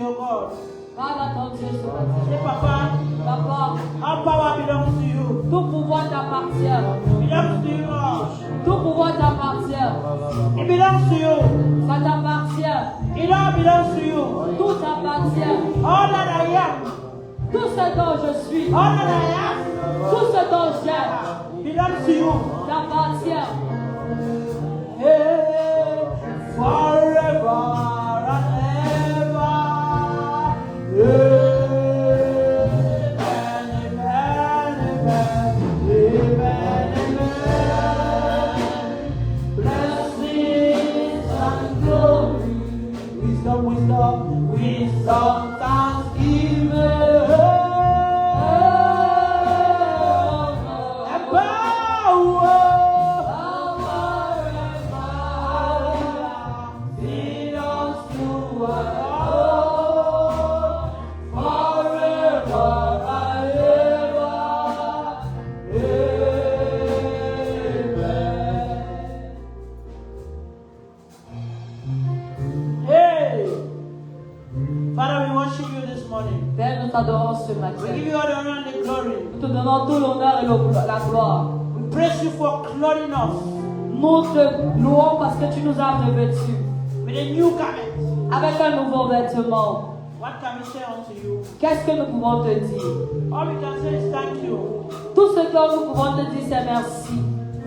your God. Parle à ton Dieu ce matin. Say, Papa, Papa, all power belongs to you. tout pouvoir t'appartient. Belongs to you, Lord. Tout pouvoir t'appartient. It belongs to you. Ça t'appartient. It all belongs to you. Tout t'appartient. All that I am, Tout ce dont je suis. all that I am, Tout ce dont j'ai belongs to you. t'appartient. Hey, forever and ever. Amen, amen, amen, amen. Blessings and glory, wisdom, wisdom, wisdom, thanksgiving. And power. Père, nous t'adorons ce We matin. give you all the honor and the glory. Nous te donnons tout l'honneur et la gloire. We praise you for clothing us Nous te louons parce que tu nous as revêtus with a new garment. avec un nouveau vêtement. What can we say unto you? Qu'est-ce que nous pouvons te dire? All we can say is thank you. Tout ce que nous pouvons te dire, c'est merci.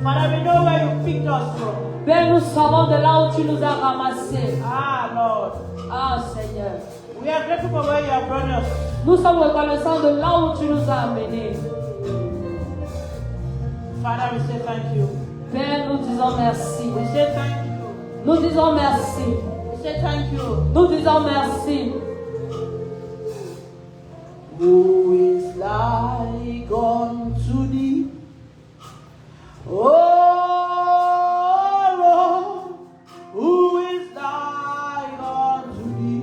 Father, we know where you picked us from. Père, nous savons de là où tu nous as ramassés. Ah, Lord. Ah, Seigneur. We are grateful for where you have brought us. Nous sommes reconnaissants de là où tu nous as amenés. Father, we say thank you. Père, nous disons merci. We say thank you. Nous disons merci. We say thank you. Nous disons merci. Who is like unto thee? Oh Lord, who is like unto thee?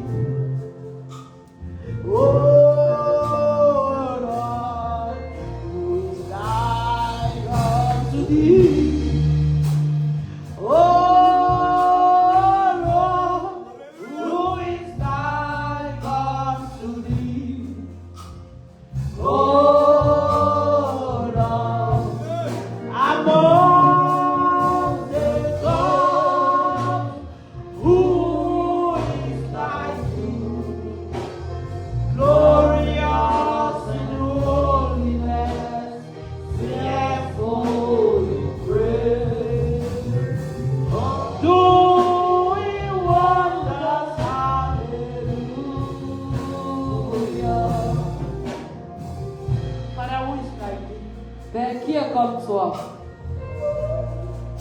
Oh Lord, who is like unto thee? Oh Lord, who is like unto thee? Oh Lord, among the gods, who is like you? Glorious in holiness, fearful in praise, doing wonders, hallelujah. Father, who is like you? Père, qui est comme toi?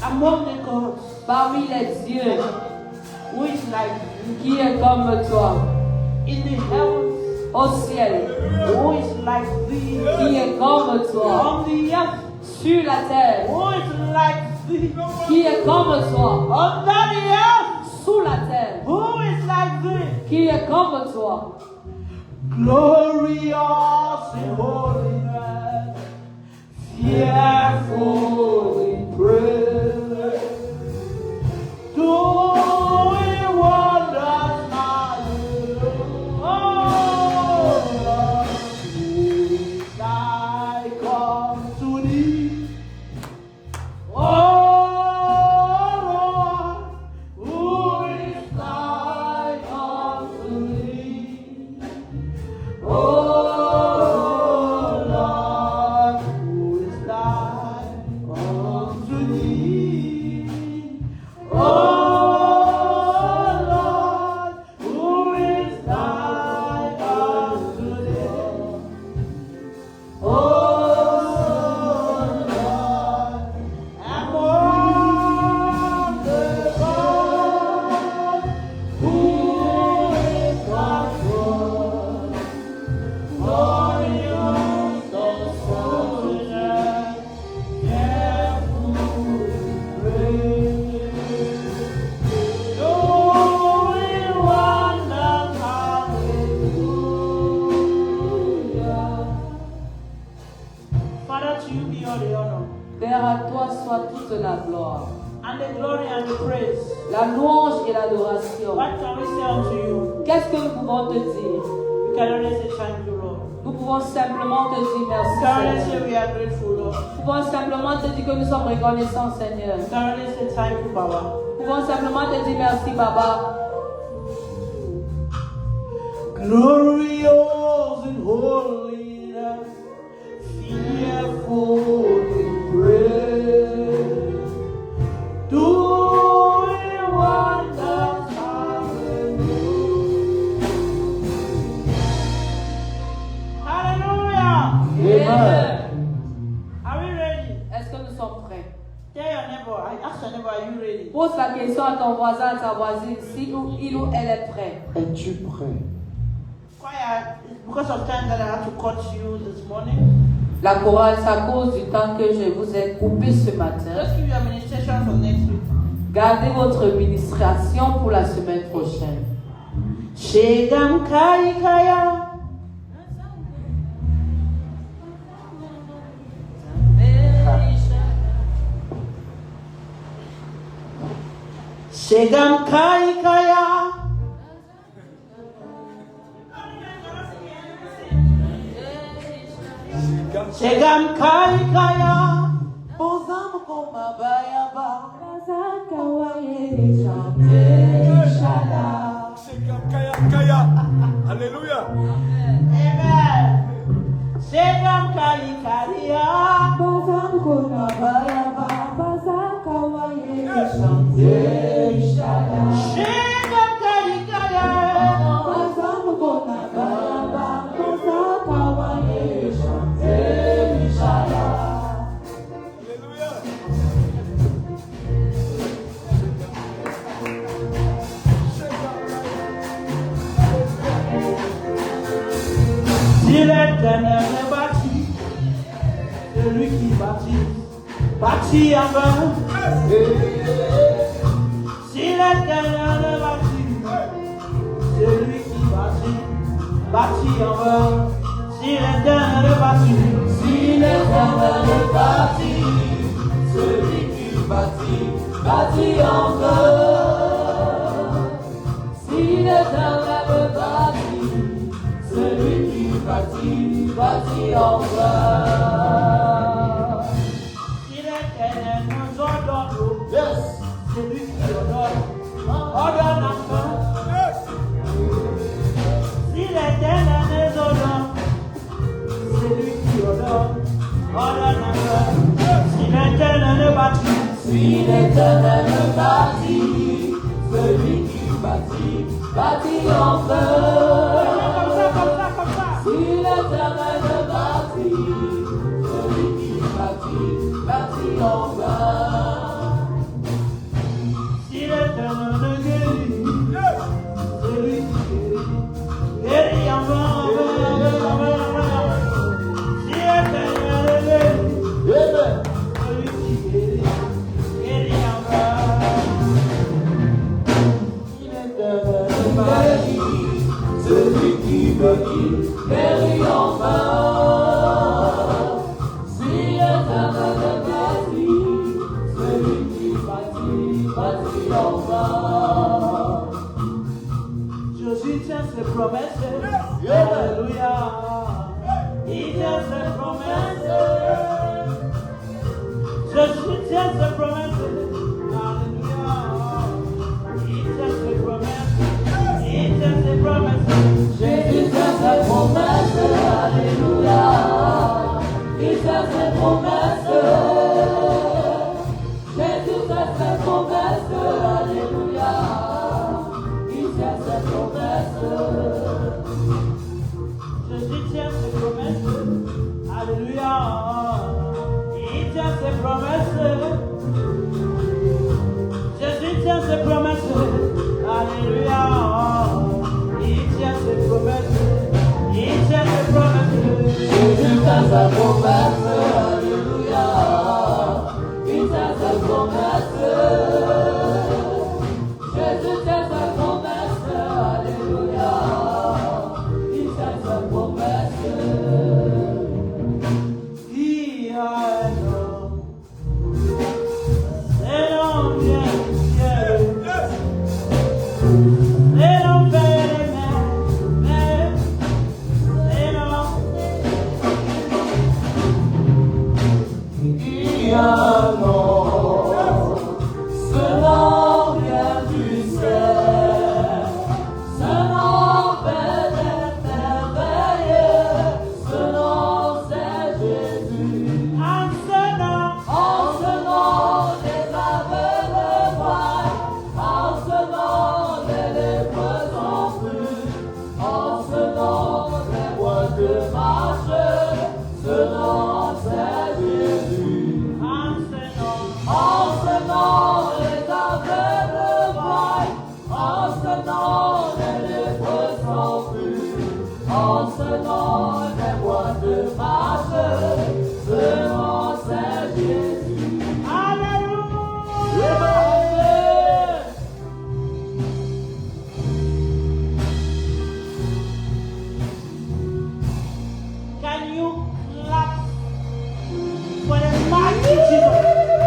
Among the gods, Parmi les dieux, who is like you? qui est comme toi? In the heavens, Au ciel, who is like thee? qui est comme toi? On the earth, Sur la terre, who is like thee? qui est comme toi? Under the earth, Sous la terre, who is like thee? qui est comme toi? Glorious in holiness, fearful in praise, doing wonders, hallelujah. Oh, Lord, who is like unto thee? Oh, Lord, who is like unto thee? Oh, Lord, who is like unto thee? Oh, Lord, who is like unto thee? Oh, Lord, among the gods, who is like God? Glorious of holiness, careful in praise, doing wonders, hallelujah. Father, to you be all the honor, Père, à toi soit toute la gloire, and the glory and the praise. la louange et l'adoration. What can we say unto you? Qu'est-ce que nous pouvons te dire? We can only say thank you, Lord. Nous pouvons simplement te dire We merci, can only Seigneur. say we are grateful, Lord. Nous pouvons simplement te dire que nous sommes reconnaissants, Seigneur. We can only say thank you, Baba. Nous pouvons simplement te dire merci, Baba. Glorious in holiness, fearful in praise, doing wonders, hallelujah. Hallelujah. Amen. Are we ready? Est-ce que nous sommes prêts? Tell your neighbor, I ask your neighbor, are you ready? Pose la question à ton voisin, à ta voisine, si il ou elle est prêt. Es-tu prêt? Choir, because of time that I had to cut you this morning, La chorale, c'est à cause du temps que je vous ai coupé ce matin. just give your administration for next week. Gardez votre ministration pour la semaine prochaine. Shegam kai kaya. Shegam kai kaya. Shegam kai kaya. Bozam koma bayaba. Kaya. Alléluia. Amen. Shegam kai kaya. Bozam koma bayaba. Shegam kai kaya. Alléluia. Si l'Éternel est bâti, celui qui bâtit en vain. Si l'Éternel est bâti, celui qui bâtit en vain. Si l'Éternel est bâti, Si l'Éternel est bâti, celui qui bâtit en vain. Si l'Éternel est bâti, celui qui bâtit en vain. si l'Éternel nous ordonne l'eau, celui qui ordonne en vain. Si l'Éternel nous ordonne, celui qui ordonne en vain. Si l'Éternel est bâti, Si l'Éternel est bâti, celui qui bâtit en vain. comme ça, comme ça, comme ça. Si l'Éternel est bâti, celui qui bâtit en vain. Si l'Éternel nous guérit, celui qui guérit en vain, en vain, en vain, en vain, en vain. Si l'Éternel est guéri, celui qui guérit en vain. Si l'Éternel est bâti, Celui qui guérit en vain. Si l'Éternel est bâti, celui qui bâtit en vain. Jésus tient ses promesses. Alléluia. Il tient ses promesses. Jésus tient ses promesses. Alléluia. Il tient ses promesses. Il tient ses promesses. Jésus tient ses promesses, alléluia. Il tient ses promesses. Jésus tient ses promesses, alléluia. Il tient ses promesses. Jésus tient ses promesses. Alléluia. Il tient ses promesses. Jésus tient ses promesses. Alléluia. Il tient ses promesses. Il tient ses promesses. Jésus tient ses promesses, alléluia. Il tient ses promesses. Jésus tient ses promesses, alléluia. Il tient ses promesses. Qui a un homme, c'est l'homme bien du ciel. C'est l'homme fait les En ce nom, les voix de marche, ce nom c'est Jésus. Alléluia. Can you clap for the mighty Jesus?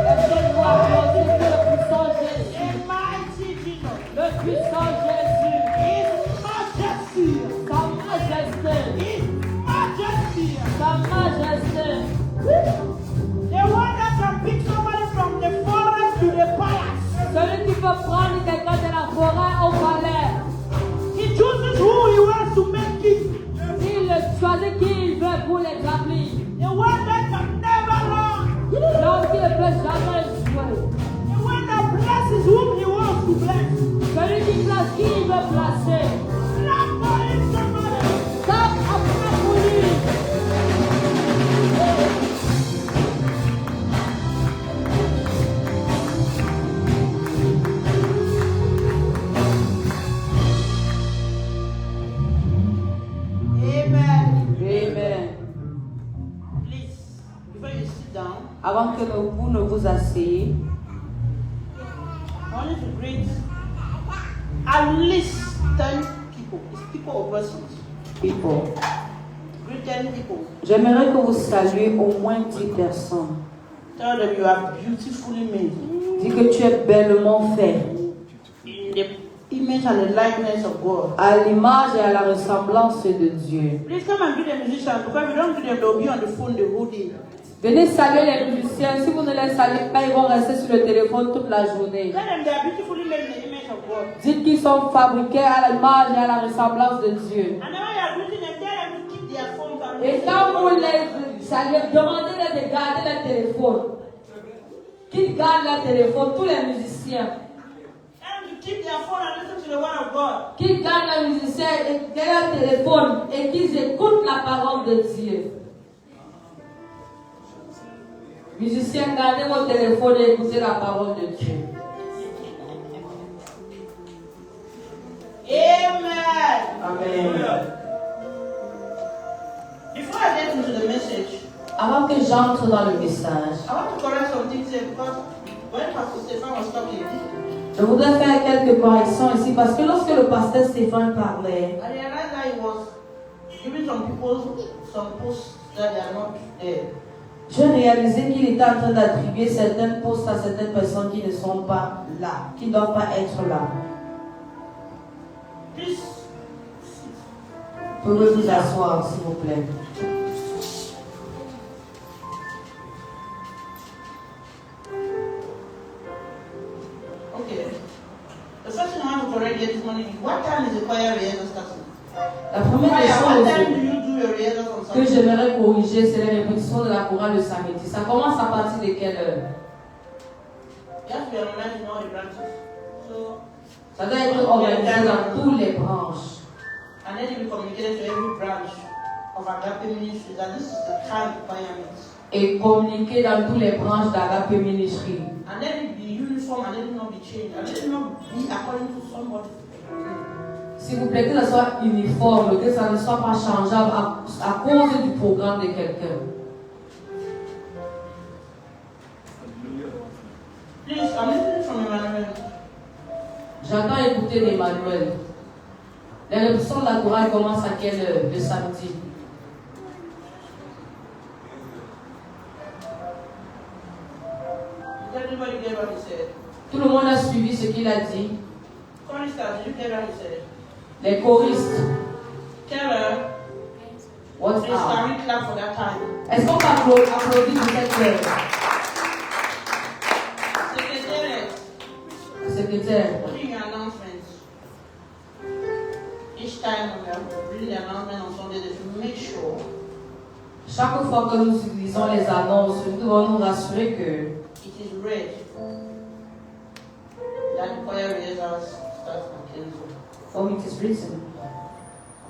Est-ce que nous applaudissons le puissant Jésus? The mighty Jesus. Le puissant Jésus. His majesty. Sa majesté. His majesty. Sa majesté. The one that can pick somebody from the forest to the palace. Celui qui peut prendre quelqu'un de la forêt au palais. He chooses who he wants to make king. Il choisit qui il veut pour l'établir. The one that can never lie. L'homme qui ne peut jamais jouer. The one that blesses whom he wants to bless. Celui qui place qui il veut placer. Clap for him, somebody. Tape après pour lui. Amen. Amen. Please, before you sit down, Avant que vous ne vous asseyez, I want you to greet at least 10 people. It's people or persons. people, Greet 10 people. j'aimerais que vous saluiez au moins 10 personnes. Tell them you are beautifully made Dis que tu es bellement fait, in the image and the likeness of God. à l'image et à la ressemblance de Dieu. Please come and greet the musicians because we don't greet them, they'll be on the phone the whole day. Venez saluer les musiciens. Si vous ne les saluez pas, ils vont rester sur le téléphone toute la journée. Tell them they are beautifully made in the image of God. Dites qu'ils sont fabriqués à l'image et à la ressemblance de Dieu. And then when you are greeting them, tell them to keep their phones on. Et quand vous les saluez, demandez-les de garder le téléphone. Qu'ils gardent le téléphone, tous les musiciens. Tell them to keep their phone and listen to the word of God. Qu'ils gardent le musicien et leur téléphone et qu'ils écoutent la parole de Dieu. Musiciens, gardez vos téléphones et écoutez la parole de Dieu. Amen. Amen. Before I get into the message, Avant que j'entre dans le message, I want to correct some things here because when Pastor Stefan was talking, je voudrais faire quelques corrections ici parce que lorsque le pasteur Stéphane parlait, I realized that he was giving some people some posts that they are not there. j'ai réalisé qu'il était en train d'attribuer certains postes à certaines personnes qui ne sont pas là, qui ne doivent pas être là. Please, Pouvez vous asseoir, s'il vous plaît. okay. The first thing I want to correct here this morning is what time is the choir rehearsal starting? La première Choir, des what choses time do you do your rehearsal on que Sunday? j'aimerais corriger, c'est les répétitions de la chorale le samedi. Ça commence à partir de quelle heure? You have to be organized in all the branches. So, Ça doit être organisé dans toutes les branches. and then you will communicate to every branch of Agape Ministries that this is the time requirement. Et communiquer dans toutes les branches d'Agape Ministry. And then it be uniform and let it not be changed. And let it not be according to somebody. S'il vous plaît, que ce soit uniforme, que ça ne soit pas changeable à cause du programme de quelqu'un. Please, I'm listening from Emmanuel. J'entends écouter l'Emmanuel. Les répétitions de la chorale commencent à quelle heure le samedi? Did everybody get what he said? Tout le monde a suivi ce qu'il a dit. Choristers, did you get what he said? Les choristes, Tell her, what's please up? can we clap for that time? Est-ce qu'on peut applaudir pour cette heure? Secretariat, Secrétaire, putting your announcements. Each time we are reading the announcement on Sunday, they should make sure chaque fois que nous utilisons les annonces, nous devons nous rassurer que it is read that the choir rehearsals starts at 10. it is written.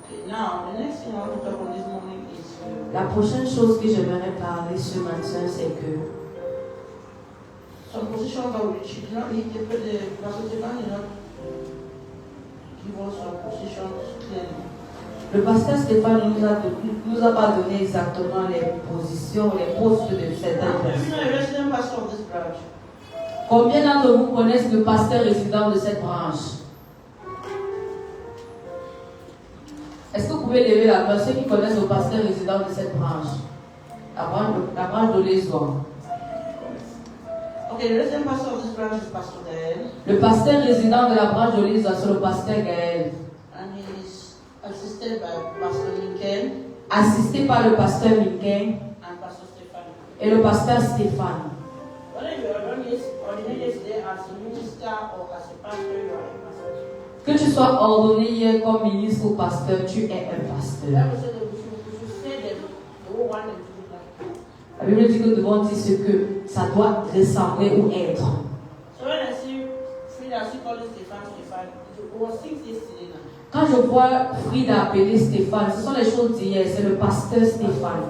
Okay, now the next thing I want to talk on this morning is La prochaine chose que j'aimerais parler ce matin, c'est que some positions that we should not need the Pastor Stefan did not give us some positions clearly. Le pasteur Stéphane nous a pas donné exactement les positions, les postes de certaines You personnes. know a resident pastor of this branch. Combien d'entre vous connaissent le pasteur résident de cette branche? Est-ce que vous pouvez lever la main ceux qui connaissent le pasteur résident de cette branche? La branche de l'Ésoire. Okay, the resident pastor of this branch is Pastor Gael, Le pasteur résident de la branche de l'Ésoire, c'est le pasteur Gaël, and he is assisted by Pastor Lincoln assisté par le pasteur Miquel and Pastor Stefan. et le pasteur Stéphane. Whether you are ordained yesterday as a minister or as a pastor, you are a pastor. Que tu sois ordonné hier comme ministre ou pasteur, tu es un pasteur. The Bible says that we should say them, the whole one and two like. La Bible dit que nous devons dire ce que ça doit ressembler ou être. So when I see Frida, she calls Stefan, it was 6 yesterday now. Quand je vois Frida appeler Stéphane, ce sont les choses d'hier, c'est le pasteur Stéphane.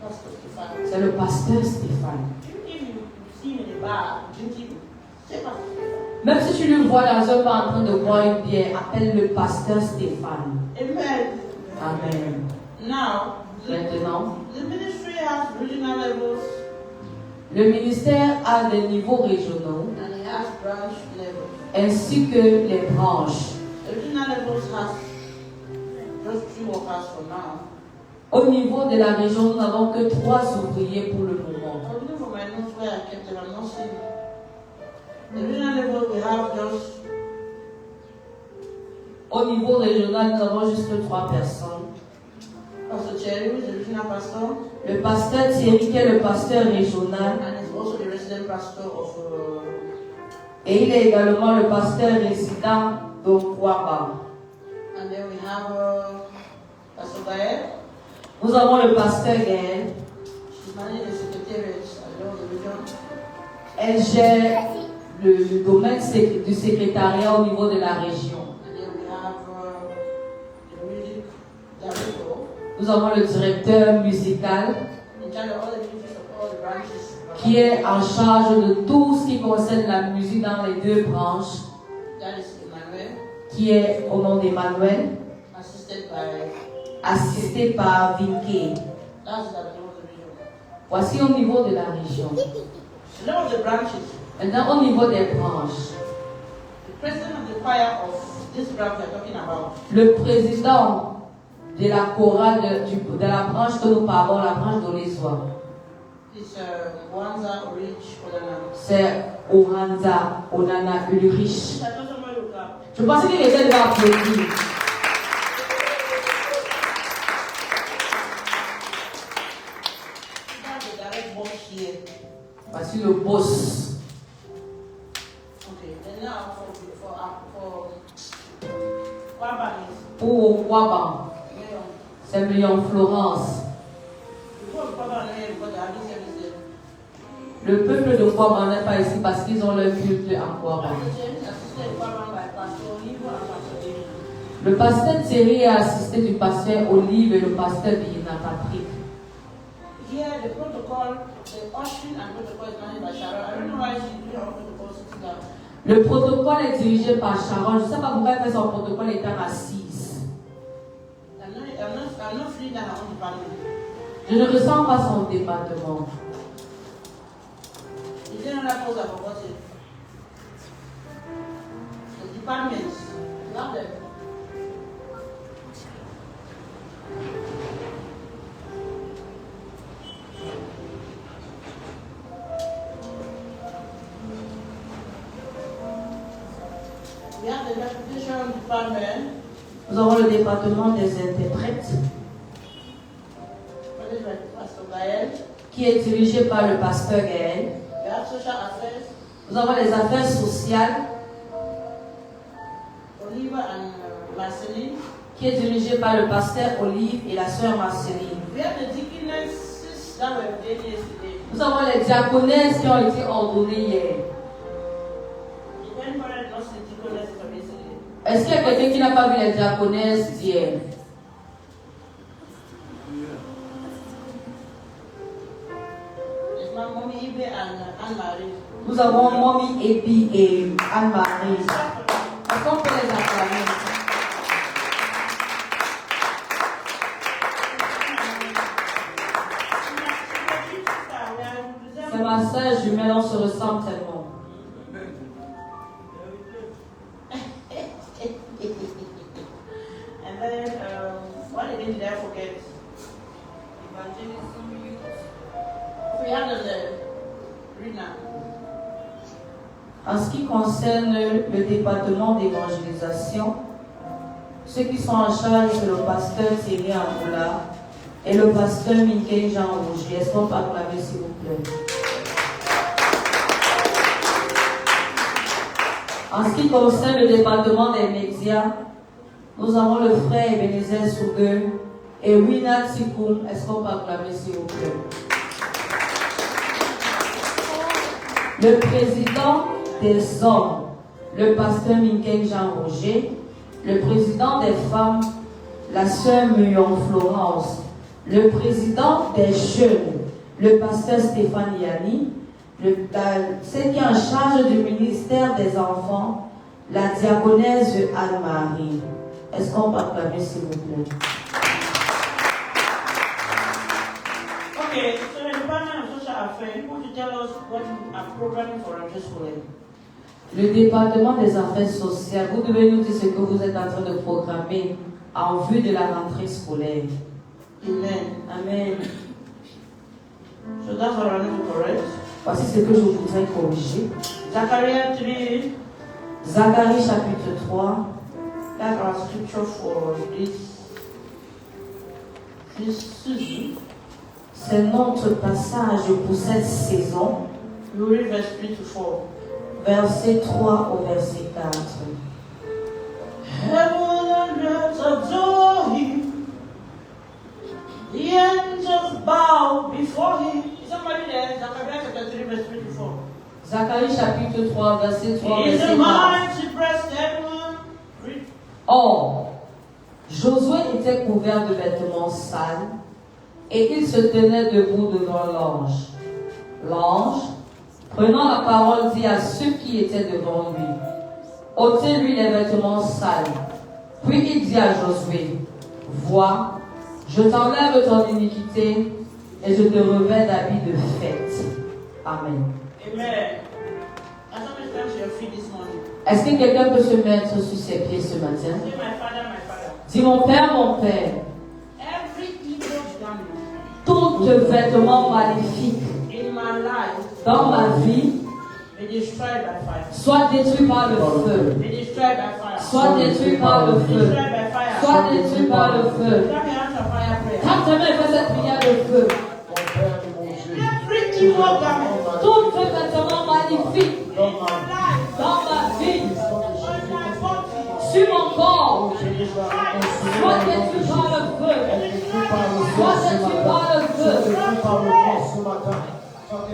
Pastor Stefan. C'est le pasteur Stéphane. If you see him in a bar drinking, say Pastor Stefan. Même si tu le vois dans un bar en train de boire une bière, appelle le pasteur Stéphane. Amen. Amen. Now, Maintenant, the ministry has regional levels le ministère a des niveaux régionaux and it has branch levels. ainsi que les branches. The regional levels has just 2 workers for now. Au niveau de la région, nous n'avons que 3 ouvriers pour le moment. I'm looking for my notes where I kept them. I'm not seeing it. The regional level we have just Au niveau régional, nous avons juste 3 personnes. Pastor Cherry, who is the regional pastor, Le pasteur Thierry, qui est le pasteur régional, and is also the resident pastor of et il est également le pasteur résident d'Okwaba. and then we have Pastor Gael. Nous avons le pasteur Gaël. She's managing the secretariat along the region. Elle gère le domaine du secrétariat au niveau de la région. And then we have the music director Nous avons le directeur musical in charge of all the ministries of all the branches. qui est en charge de tout ce qui concerne la musique dans les 2 branches, That is Emmanuel, qui est au nom d'Emmanuel, assisted by, assisté par Vinke. that's at the level of the region. Voici au niveau de la région. The level of the branches, Maintenant, au niveau des branches, the president of the choir of this branch we're talking about le président de la chorale de la branche que nous parlons, la branche d'Olésois, is Wanza Orich Odana. c'est Oranza Onana Ulrich. I thought somebody would clap. Je pensais qu'il était de applaudir. That's the direct boss here. Voici le boss. Okay, and now for Wabanis, Pour Ouaban, c'est Million Florence. before Wabanis, because they have this service there. Le peuple de Ouaban n'est pas ici parce qu'ils ont leur culte en Ouaban. The service assisted Waban by Pastor Olivo and Pastor David. Le pasteur Thierry est assisté du pasteur Olive et le pasteur Bina Patrick. Here, the protocol, the ushering and protocol is managed by Sharon. I don't know why she's doing her protocol sitting down. Le protocole est dirigé par Sharon. Je ne sais pas pourquoi elle fait son protocole étant assise. I'm not feeling that her own department. Je ne ressens pas son département. Is there another post I forgot it? The departments. You have them. We have the reputation department, Nous avons le département des interprètes managed by Pastor Gael. qui est dirigé par le pasteur Gaël. We have social affairs, Nous avons les affaires sociales Oliver and Marceline. qui est dirigé par le pasteur Olive et la sœur Marceline. We have the deaconesses that were ordained yesterday. Nous avons les diaconesses qui ont été ordonnées hier. If anybody knows the deaconesses from yesterday, Est-ce qu'il y a quelqu'un qui n'a pas vu les diaconesses d'hier? it's my mommy Ibe and Anne-Marie. Nous avons Mommy Epi et Anne-Marie. Est-ce qu'on peut les acclamer? jumelles, on se ressemble tellement. And then, what did I forget? Evangelism, youth. We have the read now. En ce qui concerne le département d'évangélisation, ceux qui sont en charge, c'est le pasteur Thierry Angoula et le pasteur Mickey Jean Rougier. Est-ce qu'on peut acclamer, s'il vous plaît? En ce qui concerne le département des médias, nous avons le frère Ebenezer Sougue et Wina Tikoum. Est-ce qu'on peut acclamer, s'il vous plaît? Le président des hommes, le pasteur Mickey Jean Roger, le président des femmes, la sœur Muyon Florence, le président des jeunes, le pasteur Stéphane Yanni, celle qui est en charge du ministère des enfants, la diaconesse Anne-Marie. Est-ce qu'on peut acclamer, s'il vous plaît? Okay, so the Department of Social Affairs, you want to tell us what you are programming for our school? Le département des affaires sociales, vous devez nous dire ce que vous êtes en train de programmer en vue de la rentrée scolaire. Amen. Amen. So that's what I need to correct. Voici ce que je voudrais corriger. Zechariah 3, Zacharie chapitre 3, that's our scripture for this season. c'est notre passage pour cette saison, You read verse 3 to 4. verset 3 au verset 4. Heaven and earth adore him. The angels bow before him. Is somebody there? Zechariah chapter 3, verse 3 to 4. Zacharie chapitre 3, verset 3 He is verset a 4. mighty breast everyone. Read. Or, Josué était couvert de vêtements sales et il se tenait debout devant l'ange. L'ange, prenant la parole, dit à ceux qui étaient devant lui, ôtez-lui les vêtements sales. Puis il dit à Josué, vois, je t'enlève ton iniquité et je te revêts d'habits de fête. Amen. Amen. As somebody stand to your feet this morning. Est-ce que quelqu'un peut se mettre sur ses pieds ce matin? Say, my father, my father. Dis mon Père, Every evil garment tout vêtement maléfique in my life dans ma vie be destroyed by fire. soit détruit par le feu. Be destroyed by fire. Soit détruit par le feu. Destroyed by fire. Soit détruit par le feu. Clap your hands for fire prayer. Quand ta main fait cette prière de feu, Every evil garment tout vêtement magnifique in my life, dans ma vie, on my body, sur mon corps, be destroyed. soit détruit par le feu. Soit détruit par le feu.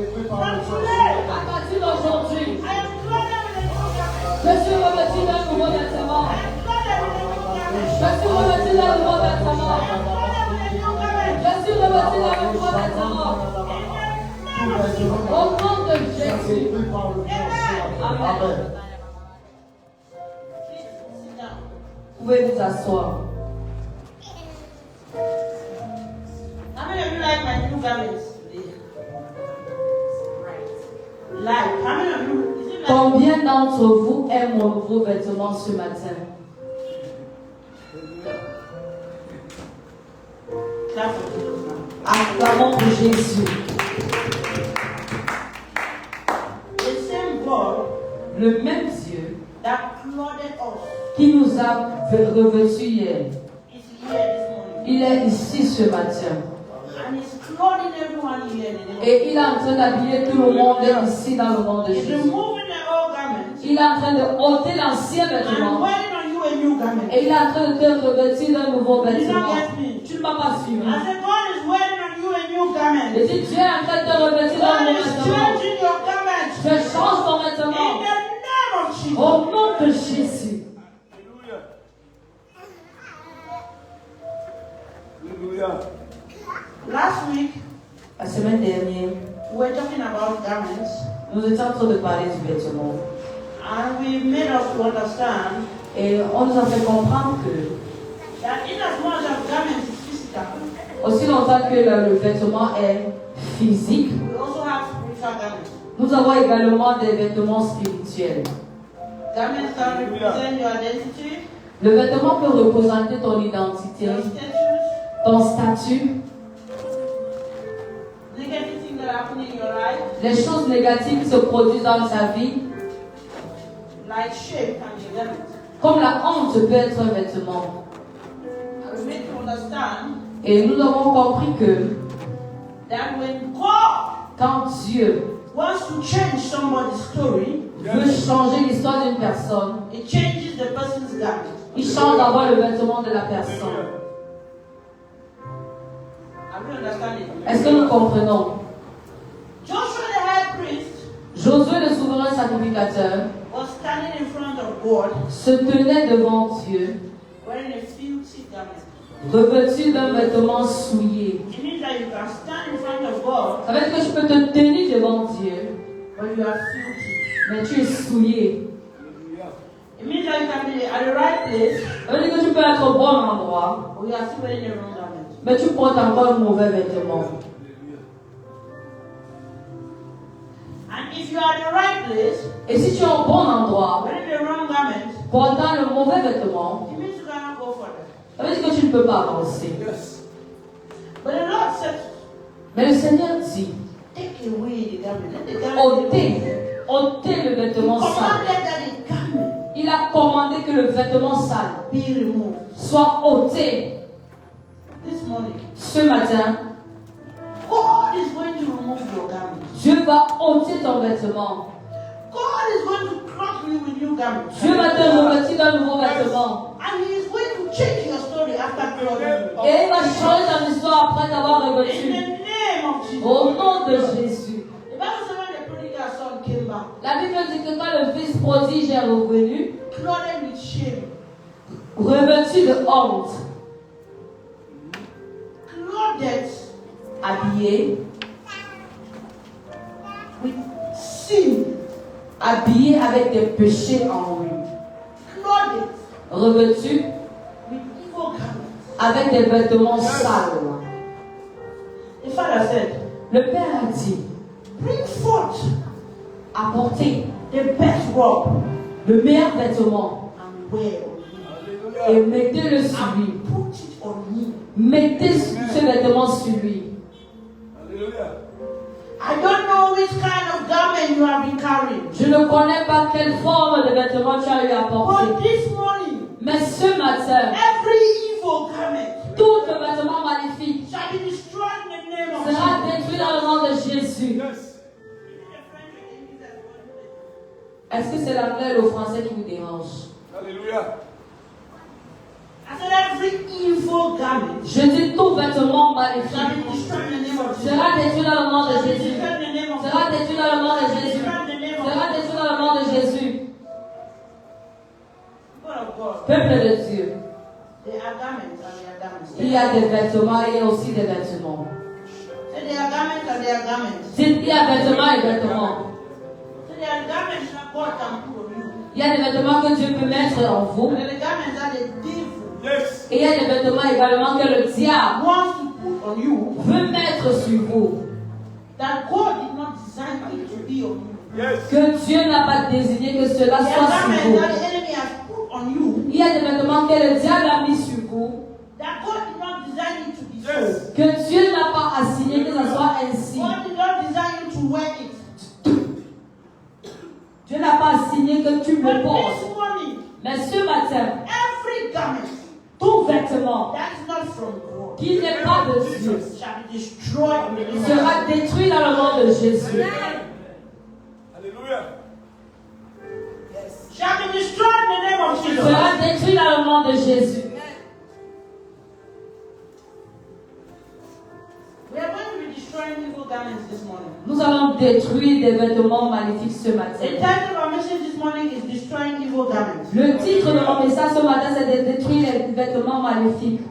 À partir d'aujourd'hui, I am clothed with a new garment. je suis revêtu d'un nouveau vêtement. I am clothed with a new garment. Je suis revêtu d'un nouveau vêtement. I am clothed with a new garment. Je suis revêtu d'un nouveau vêtement. Au nom de Jésus. Amen. Please sit down. Vous pouvez vous asseoir. How many of you like my new garments today? Like, how many of you? Is it like? Combien d'entre vous aiment mon nouveau vêtement ce matin? Clap for Jesus now. Acclamons pour Jésus. The same God Le même Dieu that clothed us qui nous a revêtus hier, is here this morning. il est ici ce matin. And he's clothing everyone here in the name. Et il est en train d'habiller tout le monde ici dans le nom de He's Jésus. removing the old garment Il est en train de ôter l'ancien and vêtement. wearing on you a new garment. Et il est en train de te revêtir d'un nouveau You don't vêtement. get me? Tu ne m'as pas suivi. I said, God is wearing on you a new garment. Et si tu es en train de te revêtir d'un God nouveau is vêtement, changing your garment. je change ton In vêtement. the name of Jesus. Au nom de Jésus. Alléluia. Last week, La semaine dernière, we were talking about garments. nous étions en train de parler du vêtement. And we made us to understand Et on nous a fait comprendre que, that in as much as garment is physical, aussi longtemps que le vêtement est physique, we also have spiritual garments. nous Nous avons également des vêtements spirituels. Garments can represent your identity, Le vêtement peut représenter ton identité, your status, ton statut, negative things that happen in your life, les choses négatives qui se produisent dans ta vie, like shame can be a garment. comme la honte peut être un vêtement. And we make you understand Et nous avons compris que that when God quand Dieu wants to change somebody's story, veut changer l'histoire d'une personne, it changes the person's garment. il change d'abord le vêtement de la personne. Are we understanding? Est-ce que nous comprenons? Joshua the high priest Josué, le souverain sacrificateur, was standing in front of God se tenait devant Dieu, wearing a filthy garment. revêtu d'un vêtement souillé. It means that you can stand in front of God, Ça veut dire que je peux te tenir devant Dieu, but you are filthy. mais tu es souillé. It means that you can be at the right place, Ça veut dire que tu peux être au bon endroit, but you are still wearing the wrong garment. mais tu portes encore un mauvais vêtement. And if you are at the right place, Et si tu es au bon endroit, wearing the wrong garment, portant le mauvais vêtement, it means you cannot go further. ça veut dire que tu ne peux pas avancer. But the Lord said, Mais le Seigneur dit, take away the garment. Let the garment ôtez le vêtement sale. commanded that the garment Il a commandé que le vêtement sale be removed. soit ôté. This morning, Ce matin, God is going to remove your garment. Dieu va ôter ton vêtement. God is going to clothe you with new garments. Dieu va te revêtir d'un nouveau vêtement. And He is going to change your story after clothing you. Et il va changer ton histoire après t'avoir In revêtu. the name of Jesus. Au nom de Jésus. The Bible says when the prodigal son came back, La Bible dit que quand le fils prodige est revenu, clothed with shame, revêtu de honte, clothed habillé, with sin, habillé avec des péchés en lui, clothed revêtu with evil garments. avec des vêtements sales. The father said, Le Père a dit, bring forth apportez the best robe le meilleur vêtement and wear on him. et mettez-le sur lui. And put it on him. Mettez ce vêtement sur lui. I don't know which kind of garment you have been carrying. Je ne connais pas quelle forme de vêtement tu as eu à porter. But this morning, Mais ce matin, every evil garment tout le vêtement magnifique shall be destroyed in the name of sera Jesus. détruit dans le nom de Jésus. Est-ce que c'est l'anglais ou le français qui vous dérange? Alléluia. I said every evil garment Je dis tout vêtement shall magnifique be destroyed in the name of Jesus. sera détruit dans le nom de Shall be Jésus. destroyed in the name of Jesus. Sera détruit dans le nom de Jésus. Destroyed in the name of Sera Jesus. détruit dans le nom de Jésus. God of God. Peuple de Dieu, There are garments and there are garments. il y a des vêtements et il y a aussi des vêtements. Say there are garments and there are garments. Dites, il y a vêtements et vêtements. Say there are garments that God can put on you. Il y a des vêtements que Dieu peut mettre en vous. And there are garments that the devil Yes. Et il y a des vêtements également que le diable wants to put on you veut mettre sur vous. that God did not design it to be on you. Yes. Que Dieu n'a pas désigné que cela There are soit sur garments vous. that the enemy has put on you Il y a des vêtements que le diable a mis sur vous. that God did not design it to be Yes. so. Que Dieu n'a pas assigné que ce soit ainsi. God did not design you to wear it. Dieu n'a pas assigné que tu But le portes. this morning, Mais ce matin, every garment tout vêtement that is not from God qui n'est pas de Dieu shall be destroyed in the name of sera détruit dans le nom de Jésus. Alléluia. Jesus. Shall be destroyed in the name of Jesus. Sera détruit dans le nom de Jésus. We are going to be destroying evil garments this morning. Nous allons détruire des vêtements maléfiques ce The matin. title of our message this morning is Destroying Evil Garments. Le titre de mon message ce matin, c'est de détruire les vêtements maléfiques.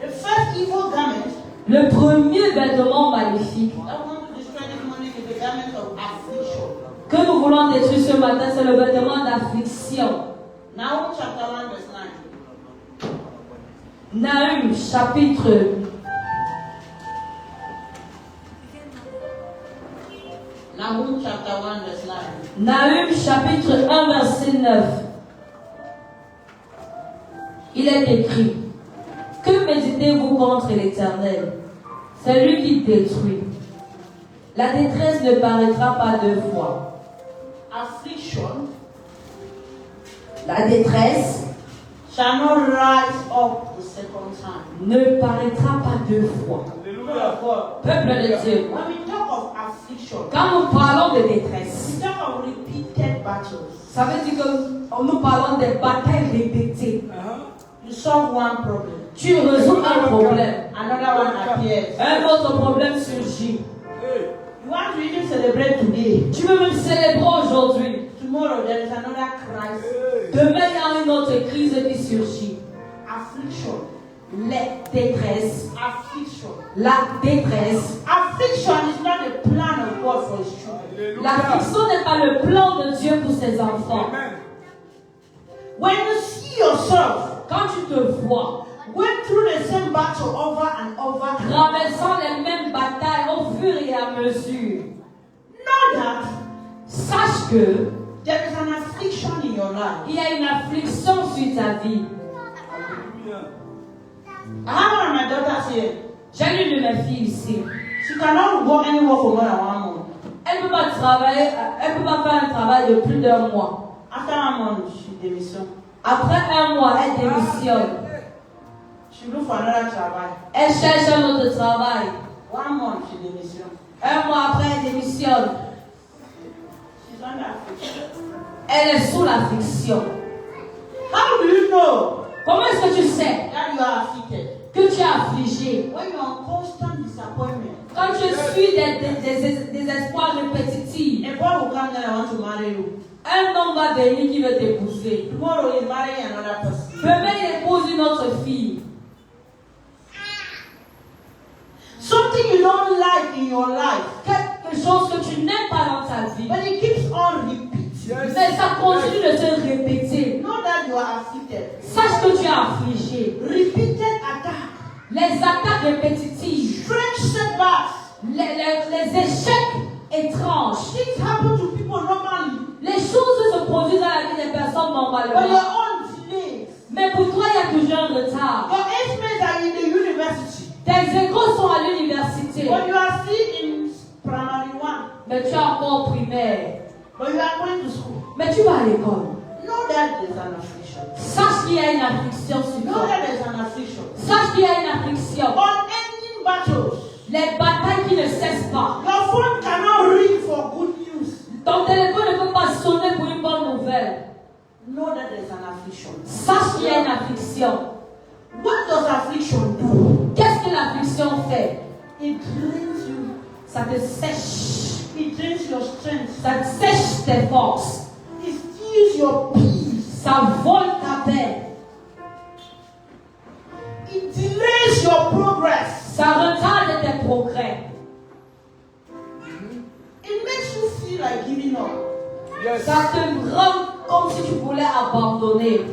The first evil garment Le premier vêtement maléfique that we want to destroy this morning is the garment of affliction. que nous voulons détruire ce matin, c'est le vêtement d'affliction. Nahum chapter 1 verse 9. Nahum chapitre Nahum chapter 1 verse 9. Nahum chapitre 1 verset 9. Il est écrit: que méditez-vous contre l'Éternel? C'est lui qui détruit. La détresse ne paraîtra pas deux fois. Affliction La détresse shall not rise up the second time. ne paraîtra pas deux fois. Alléluia. Peuple de Dieu, When we talk of affliction, quand nous parlons de détresse, we talk of repeated battles. ça veut dire que nous parlons des batailles répétées. You solve one problem, Tu résous un problème, another one appears. un autre problème surgit. Hey. You want to even celebrate today. Tu veux même célébrer aujourd'hui. Tomorrow there is another crisis. Hey. Demain, il y a une autre crise qui surgit. Affliction. La détresse. Affliction. La détresse. Affliction is not the plan of God for his children. L'affliction n'est pas le plan de Dieu pour ses enfants. Amen. When you see yourself Quand tu te vois going through the same battle over and over, traversant les mêmes batailles au fur et à mesure, know that sache que there is an affliction in your life. il y a une affliction sur ta vie. Alléluia. I have one of my daughters here. J'ai l'une de mes filles ici. She cannot go anywhere for more than 1 month. Elle ne peut pas travailler, elle peut pas faire un travail de plus d'1 mois. After 1 month, she démissionne. Après 1 mois, elle démissionne. She look for another travail. Elle cherche un autre travail. 1 month, she démissionne. 1 mois après, elle démissionne. She's under affliction. Elle est sous l'affliction. How do you know Comment est-ce que tu sais that you are afflicted? que tu es affligé? When you are in constant disappointment. Quand tu suis des espoirs répétitifs, A boy will come there and want to marry you. un homme va venir qui veut t'épouser. Tomorrow he's marrying another person. Demain, il épouse une autre fille. Something you don't like in your life, Quelque chose que tu n'aimes pas dans ta vie. but it keeps on repeating. Mais ça continue de se répéter. Know that you are afflicted. Sache que tu es affligé. Repeated attack, Les attaques répétitives, strange setbacks. les échecs étranges, Things happen to people normally, les choses se produisent dans la vie des personnes but normalement. your own delays. Mais pour toi, il y a toujours un retard. Your age mates are in the university, Tes égaux sont à l'université, but you are still in primary 1. mais tu es encore primaire. But you are going to school. Mais tu vas à l'école. Know that there's an affliction. Sache qu'il y a une affliction sur Know toi. that there's an affliction. Sache qu'il y a une affliction. Unending battles. Les batailles qui ne cessent pas. Your phone cannot ring for good news. Ton téléphone ne peut pas sonner pour une bonne nouvelle. Know that there's an affliction. Sache qu'il y a une affliction. What does affliction do? Qu'est-ce que l'affliction fait? It drains you. Ça te sèche. It drains your strength. Ça te sèche tes forces. It steals your peace. Ça vole ta paix. It delays your progress. Ça retarde tes progrès. It makes you feel like giving up. Yes. Ça te rend comme si tu voulais abandonner.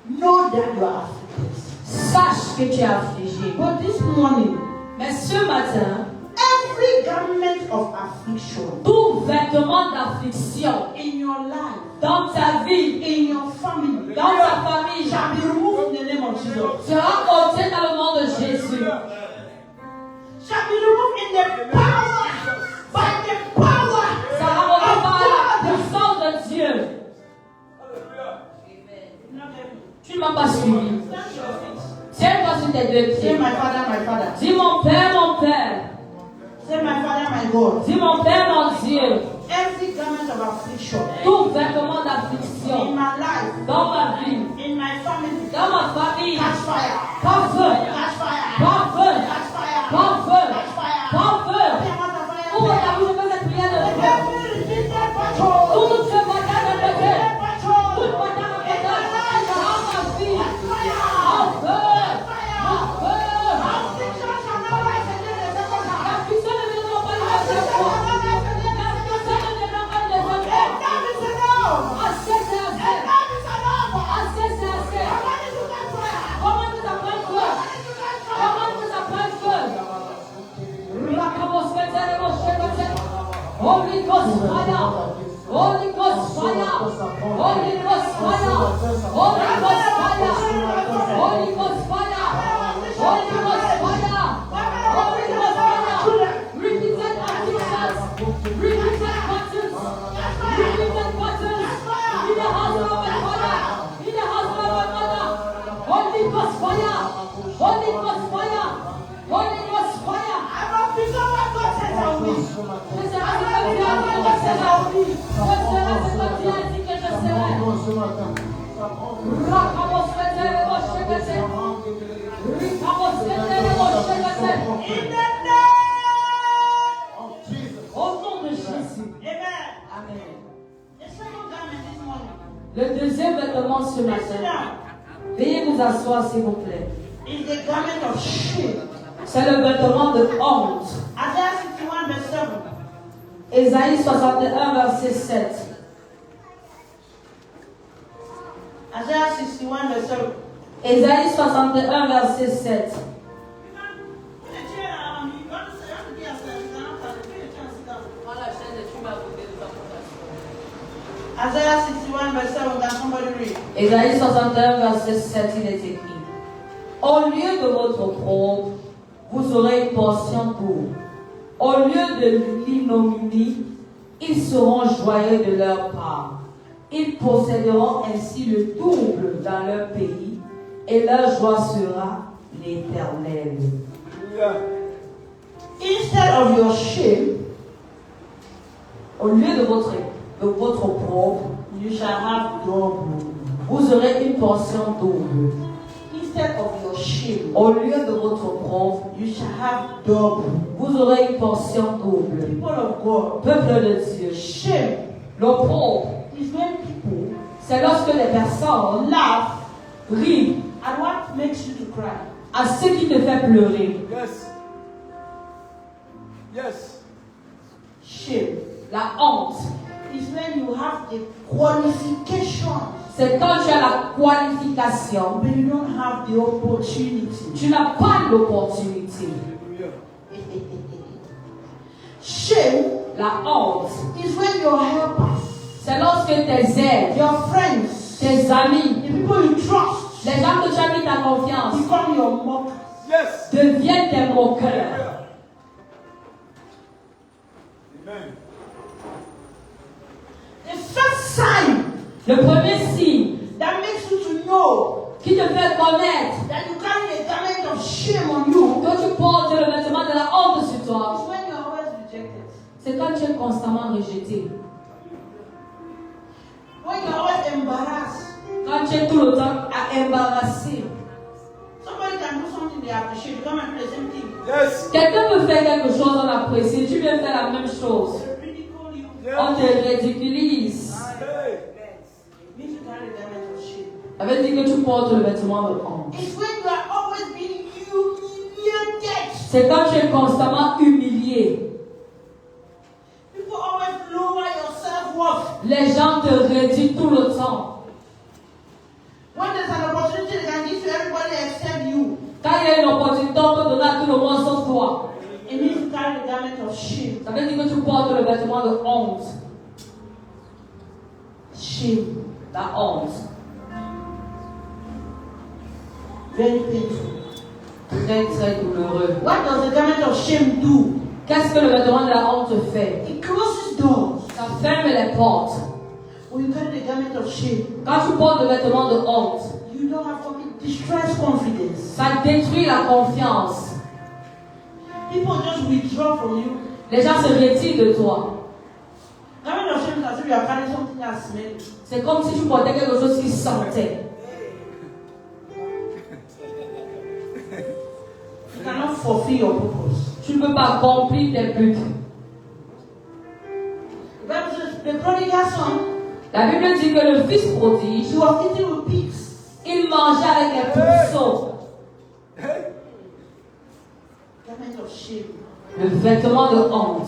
Know that you are afflicted. Sache que tu es affligé. But this morning, Mais ce matin, every garment of affliction tout vêtement d'affliction in your life, dans ta vie, in your family, dans ta famille, shall be removed in the name of Jesus. sera ôté dans le nom de Jésus. Shall be removed in the power, by the power Sera ôté of par la God. puissance de Dieu. Alléluia. Tu ne m'as pas suivi. Stand your feet. Tiens-toi sur tes deux Say, pieds. my Father, my Father. Dis mon Père, mon Père. Say, my Father, my God. Dis mon Père, mon Dieu. Every garment of affliction Tout vêtement in d'affliction my life, dans ma vie, in my family, dans ma famille, catch fire. par feu, Catch fire. par feu, Catch fire. par feu, Catch fire. par feu. Open your mouth and fire. Ouvre ta bouche et fais cette prière de feu. Every repeated battle. Toute cette bataille répétée, Repeated battle. toute bataille répétée, dans ma vie, Fire. en feu, en feu. Affliction shall not rise again the second time. L'affliction ne viendra pas une deuxième fois. L'affliction ne viendra pas une deuxième fois. Enough is enough. Holy Ghost fire. Holy Ghost fire. Holy Ghost fire. Holy Ghost fire. Holy Ghost fire. Represent actions. Represent buttons. Represent buttons. In the house of my father. In the house of my mother. Holy Ghost fire. Holy Ghost fire. Holy Ghost fire. Je serai ce que tu as dit que je serai. Je serai ce que tu as dit que je serai. Rakamos fetele moshekete. Rikamos fetele moshekete. In the name of Jesus. Au nom de Jésus. Amen. Amen. The second garment this morning. Le deuxième vêtement ce Sit matin. down. Veuillez vous asseoir s'il vous plaît. Is the garment of shame. C'est le vêtement de honte. Isaiah 61 verse 7. Ésaïe 61 verset 7. Isaiah 61 verse 7. Ésaïe 61 verset 7. Isaiah 61 verse 7. Can somebody read? Ésaïe 61 verset 7, il est écrit. Au lieu de votre opprobre, vous aurez une portion d'eau. Au lieu de l'ignominie, ils seront joyeux de leur part. Ils posséderont ainsi le double dans leur pays, et leur joie sera l'éternel. Hallelujah. Instead of your shame, Au lieu de votre opprobre, you shall have double. vous aurez une portion double. Instead of your shame, Au lieu de votre opprobre, you shall have double. vous aurez une portion double. People of God, Peuple de Dieu, shame l'opprobre, is when people c'est lorsque les personnes laugh rient at what makes you to cry. à ce qui te fait pleurer. Yes. Yes. Shame La honte, is when you have the qualifications, c'est quand tu as la qualification, but you don't have the opportunity. tu n'as pas l'opportunité. Hallelujah. Shame La honte, is when your helpers, c'est lorsque tes aides, your friends, tes amis, the people you trust, les gens que tu as mis ta confiance, become your mockers. Yes. deviennent tes moqueurs. Hallelujah. Amen. The first sign Le premier signe that makes you to know qui te fait connaître that you carry a garment of shame on you que tu portes le vêtement de la honte sur is toi, when you're always rejected. c'est quand tu es constamment rejeté. When you're always embarrassed. Quand tu es tout le temps embarrassé. Somebody can do something they appreciate. You come and do the same thing. Yes. Quelqu'un peut faire quelque chose, on apprécie, tu viens faire la même chose. They ridicule you. On te ridiculise. Hey. It means you carry a garment of shame. Ça veut dire que tu portes le vêtement de honte. It's when you are always being humiliated. C'est quand tu es constamment humilié. People always lower your self-worth. Les gens te réduisent tout le temps. When there's an opportunity they can give to everybody except you, Quand il y a une opportunité, on peut donner à tout le monde sauf toi. it means you carry the garment of shame. Ça veut dire que tu portes le vêtement de honte. Shame. La honte. Very painful. Très très douloureux. What does the garment of shame do? Qu'est-ce que le vêtement de la honte fait? It closes doors. Ça ferme les portes. When you carry the garment of shame, Quand tu portes le vêtement de honte, you don't have complete distress confidence. ça détruit la confiance. People just withdraw from you. Les gens se retirent de toi. Garment of shame is as if you are carrying something that smells. C'est comme si tu portais quelque chose qui sentait. You cannot fulfill your purpose. Tu ne peux pas accomplir tes buts. The Bible says the prodigal son, La Bible dit que le fils prodige, he was eating with pigs. il mangeait avec les pourceaux. Hey. Garment of shame. Le vêtement de honte.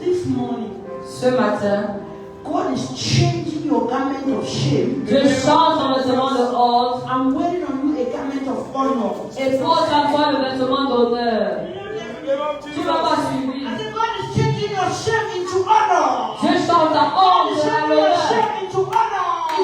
This morning, Ce matin, God is changing your garment of shame. je change ton vêtement de honte I'm wearing on you a garment of honor. et porte à toi le vêtement d'honneur. In the name of Tu ne vas pas Jesus. suivre. I said, God is changing your shame into honor. Je change ta God honte is à changing your l'honneur. shame into honor. Il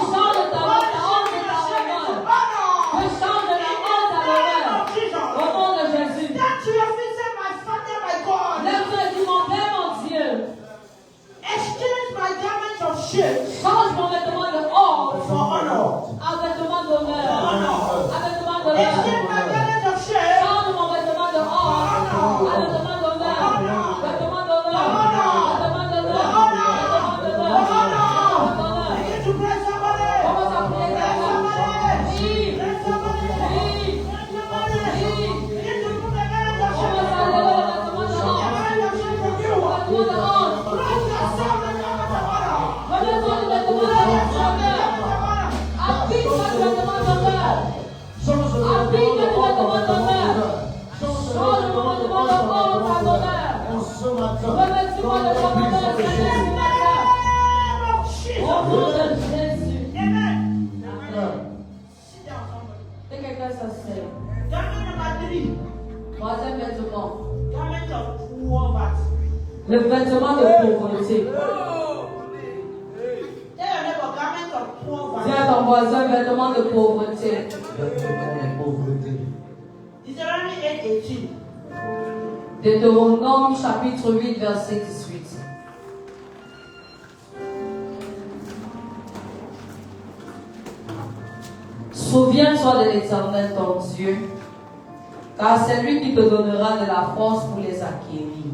Applique ce vêtement d'honneur. Applique le vêtement d'honneur. Change le vêtement de honte à l'honneur. Revêtis-moi de ton honneur, Seigneur, ce matin. Au nom de Jésus. Que quelqu'un s'asseye. Troisième vêtement. Le vêtement de pauvreté. Dis à ton voisin, vêtement de pauvreté. Deutéronome chapitre 8, verset 18. Souviens-toi de l'Éternel ton Dieu, car c'est lui qui te donnera de la force pour les acquérir,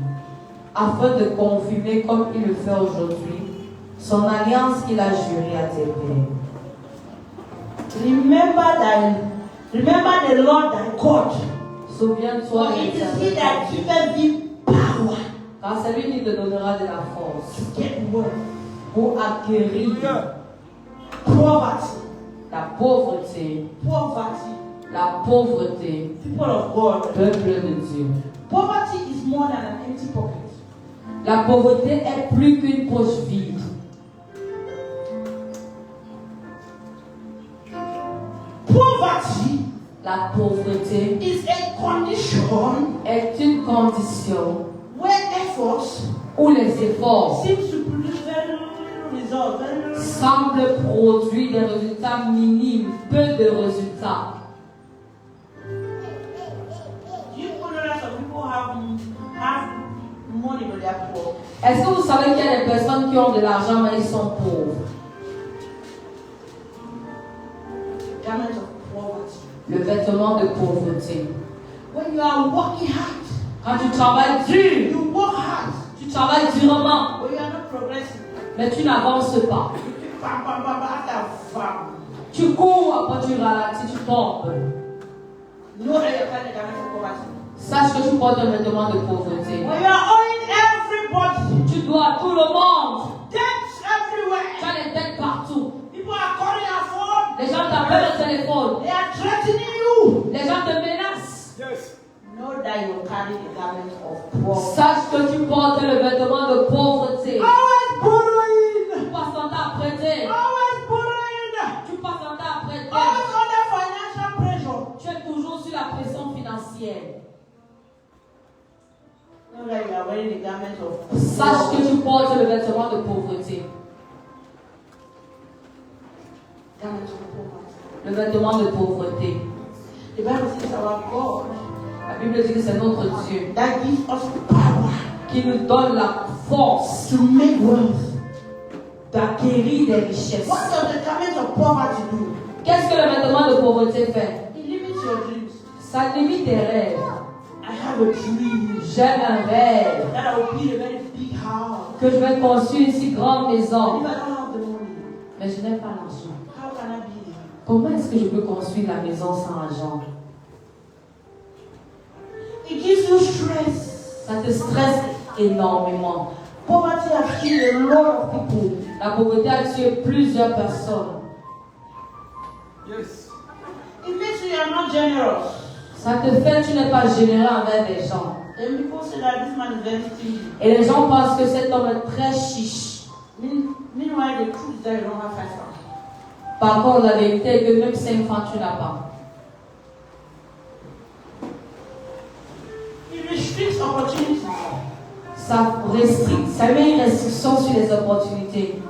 afin de confirmer comme il le fait aujourd'hui son alliance qu'il a jurée à tes pères. Remember the Lord thy God. Souviens-toi For de it is he l'Éternel that ton Dieu, giveth thee power car c'est lui qui te donnera de la force to get wealth. pour acquérir Poverty. la pauvreté, la pauvreté, People of God. peuple de Dieu. Poverty is more than an empty pocket. La pauvreté est plus qu'une poche vide. Poverty La pauvreté is a condition est une condition where efforts où les efforts seem to produce very little results. Very little. semblent produire des résultats minimes, peu de résultats. Do you know that some people have money but they are poor? Est-ce que vous savez qu'il y a des personnes qui ont de l'argent mais ils sont pauvres? Garment of poverty. Le vêtement de pauvreté. When you are working hard, Quand tu travailles dur, you work hard, tu travailles durement, but you are not progressing. mais tu n'avances pas. You keep bam, after bam. Tu cours, après tu ralentis, tu tombes. Know that you're carrying the garment of poverty. Sache que tu portes un vêtement de pauvreté. When you are owing everybody, Tu dois à tout le monde. debts Tu everywhere. as les dettes partout. People are calling your phone. Les gens t'appellent au téléphone. They are threatening you. Les gens te menacent. Yes. Know that you carry the garment of poverty. Sache que tu portes le vêtement de pauvreté. Always borrowing. Tu passes ton temps à prêter. Always borrowing. Tu passes ton temps à prêter. Always under financial pressure. Tu es toujours sur la pression financière. Know that you are wearing the garment of Sache que tu portes le vêtement de pauvreté. garment of poverty. Le vêtement de pauvreté. The Bible says our God La Bible dit que c'est notre Dieu that gives us power qui nous donne la force to make wealth. d'acquérir des richesses. What does the garment of poverty do? Qu'est-ce que le vêtement de pauvreté fait? It limits your dreams. Ça limite tes rêves. I have a dream J'ai un rêve that I will build a very big house. que je vais construire une si grande And maison, if I don't have the money, mais je n'ai pas l'argent. how can I build it? Comment est-ce que je peux construire la maison sans argent? It gives you stress. Ça te stresse énormément. Poverty has killed a lot of people. La pauvreté a tué plusieurs personnes. Yes. It makes you are not generous. Ça te fait que tu n'es pas généreux envers les gens. Then people say that this man is very stingy. Et les gens pensent que cet homme est très chiche. Meanwhile, the truth is that you don't have 5 francs. Par contre, la vérité est que même 5 francs, tu n'as pas. It restricts opportunities. Ça met une restriction sur les opportunités.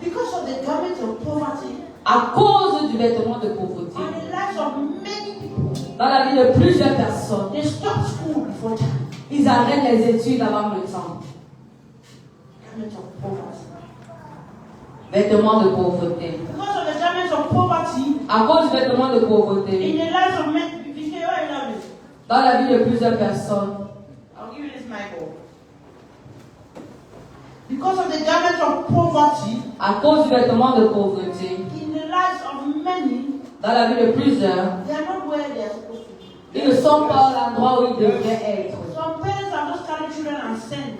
Because of the garment of poverty À cause du vêtement de pauvreté. and the lives of many people, Dans la vie de plusieurs personnes, they stop school before time. ils arrêtent les études avant le temps. Garment of poverty. Vêtements de pauvreté. Because of the garment of poverty À cause du vêtement de in pauvreté, the lives of many people, where you love it. dans la vie de plusieurs personnes, I'll give you this Michael. Because of the garment of poverty à cause du vêtement de pauvreté, in the lives of many, dans la vie de plusieurs, they are not where they are supposed to be. ils ne sont pas à l'endroit où ils devraient être. Some parents have just carried children and sent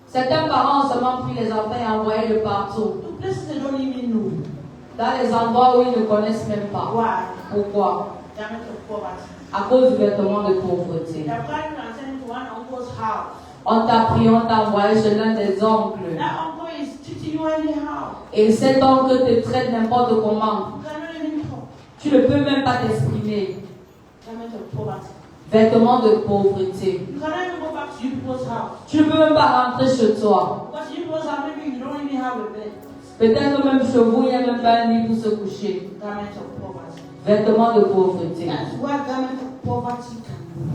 Certains parents ont seulement pris les enfants et envoyé de partout, to places they don't even know. Dans les endroits où ils ne connaissent même pas. Why? Pourquoi? Garment of poverty. À cause du vêtement de pauvreté. They have carried you and sent you to one uncle's house. On t'a pris, on t'a envoyé chez l'un des oncles. That uncle is treating you anyhow. Et cet oncle te traite n'importe comment. You cannot even talk. Tu ne peux même pas t'exprimer. Garment of poverty. Vêtements de pauvreté. You cannot even go back to your people's house. Tu ne peux même pas rentrer chez toi. Because your people's house, maybe you don't even have a bed. Peut-être même chez vous, il n'y a même pas un lit pour se coucher. Garment of poverty. Vêtements de pauvreté. That's what garment of poverty can do.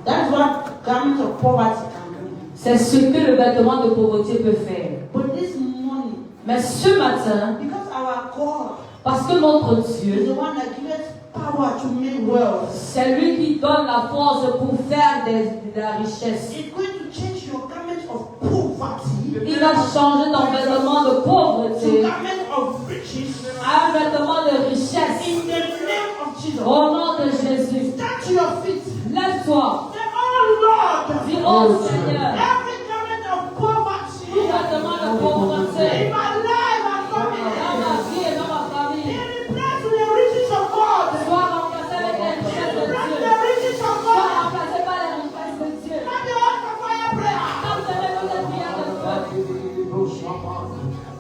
That's what garment of poverty can do. C'est ce que le vêtement de pauvreté peut faire. But this morning, Mais ce matin, because our God parce que notre is Dieu, the one that gives power to make wealth, c'est lui qui donne la force pour faire de la richesse. it's going to change your garment of poverty Il va changer ton vêtement de to pauvreté garment of riches à un vêtement de richesse. in the name of Jesus. Au nom de Jésus, Stand to your feet. lève-toi. Say, oh Lord, Dis, oh Seigneur, every garment of tout poverty vêtement de pauvreté in my life and dans family, ma vie et dans ma famille be replaced with the riches of God. soit remplacé avec les richesses de Replace Dieu. the riches of Soit God. remplacé par les richesses de Dieu. Clap your hands for fire prayer. Comme ce n'est pas une prière de feu.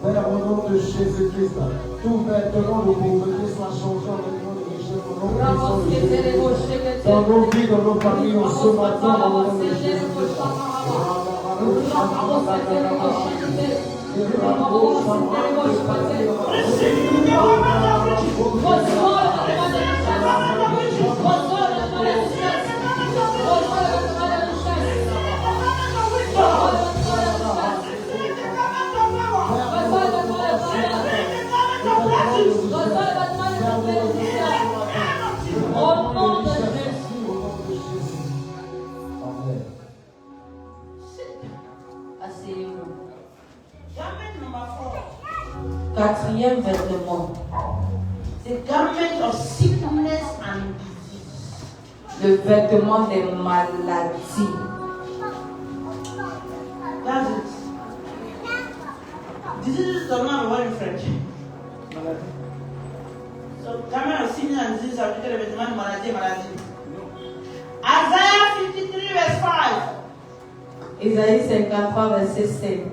Père, au nom de Jésus-Christ, tout vêtement de pauvreté soit changé en vêtement de richesse au nom de Jésus. Dans nos vies, dans nos familles, en ce matin, au nom de Jésus. Receive the garment of riches. Au nom de Jésus. Asseyez-vous. Garment number 4. Quatrième vêtement, The garment of sickness and disease. le vêtement des maladies. That's it. Diseases does not have a word in French. So, garment of sickness and disease are written with man maladie. Isaiah 53 verse 5. Isaïe 53, verset 5.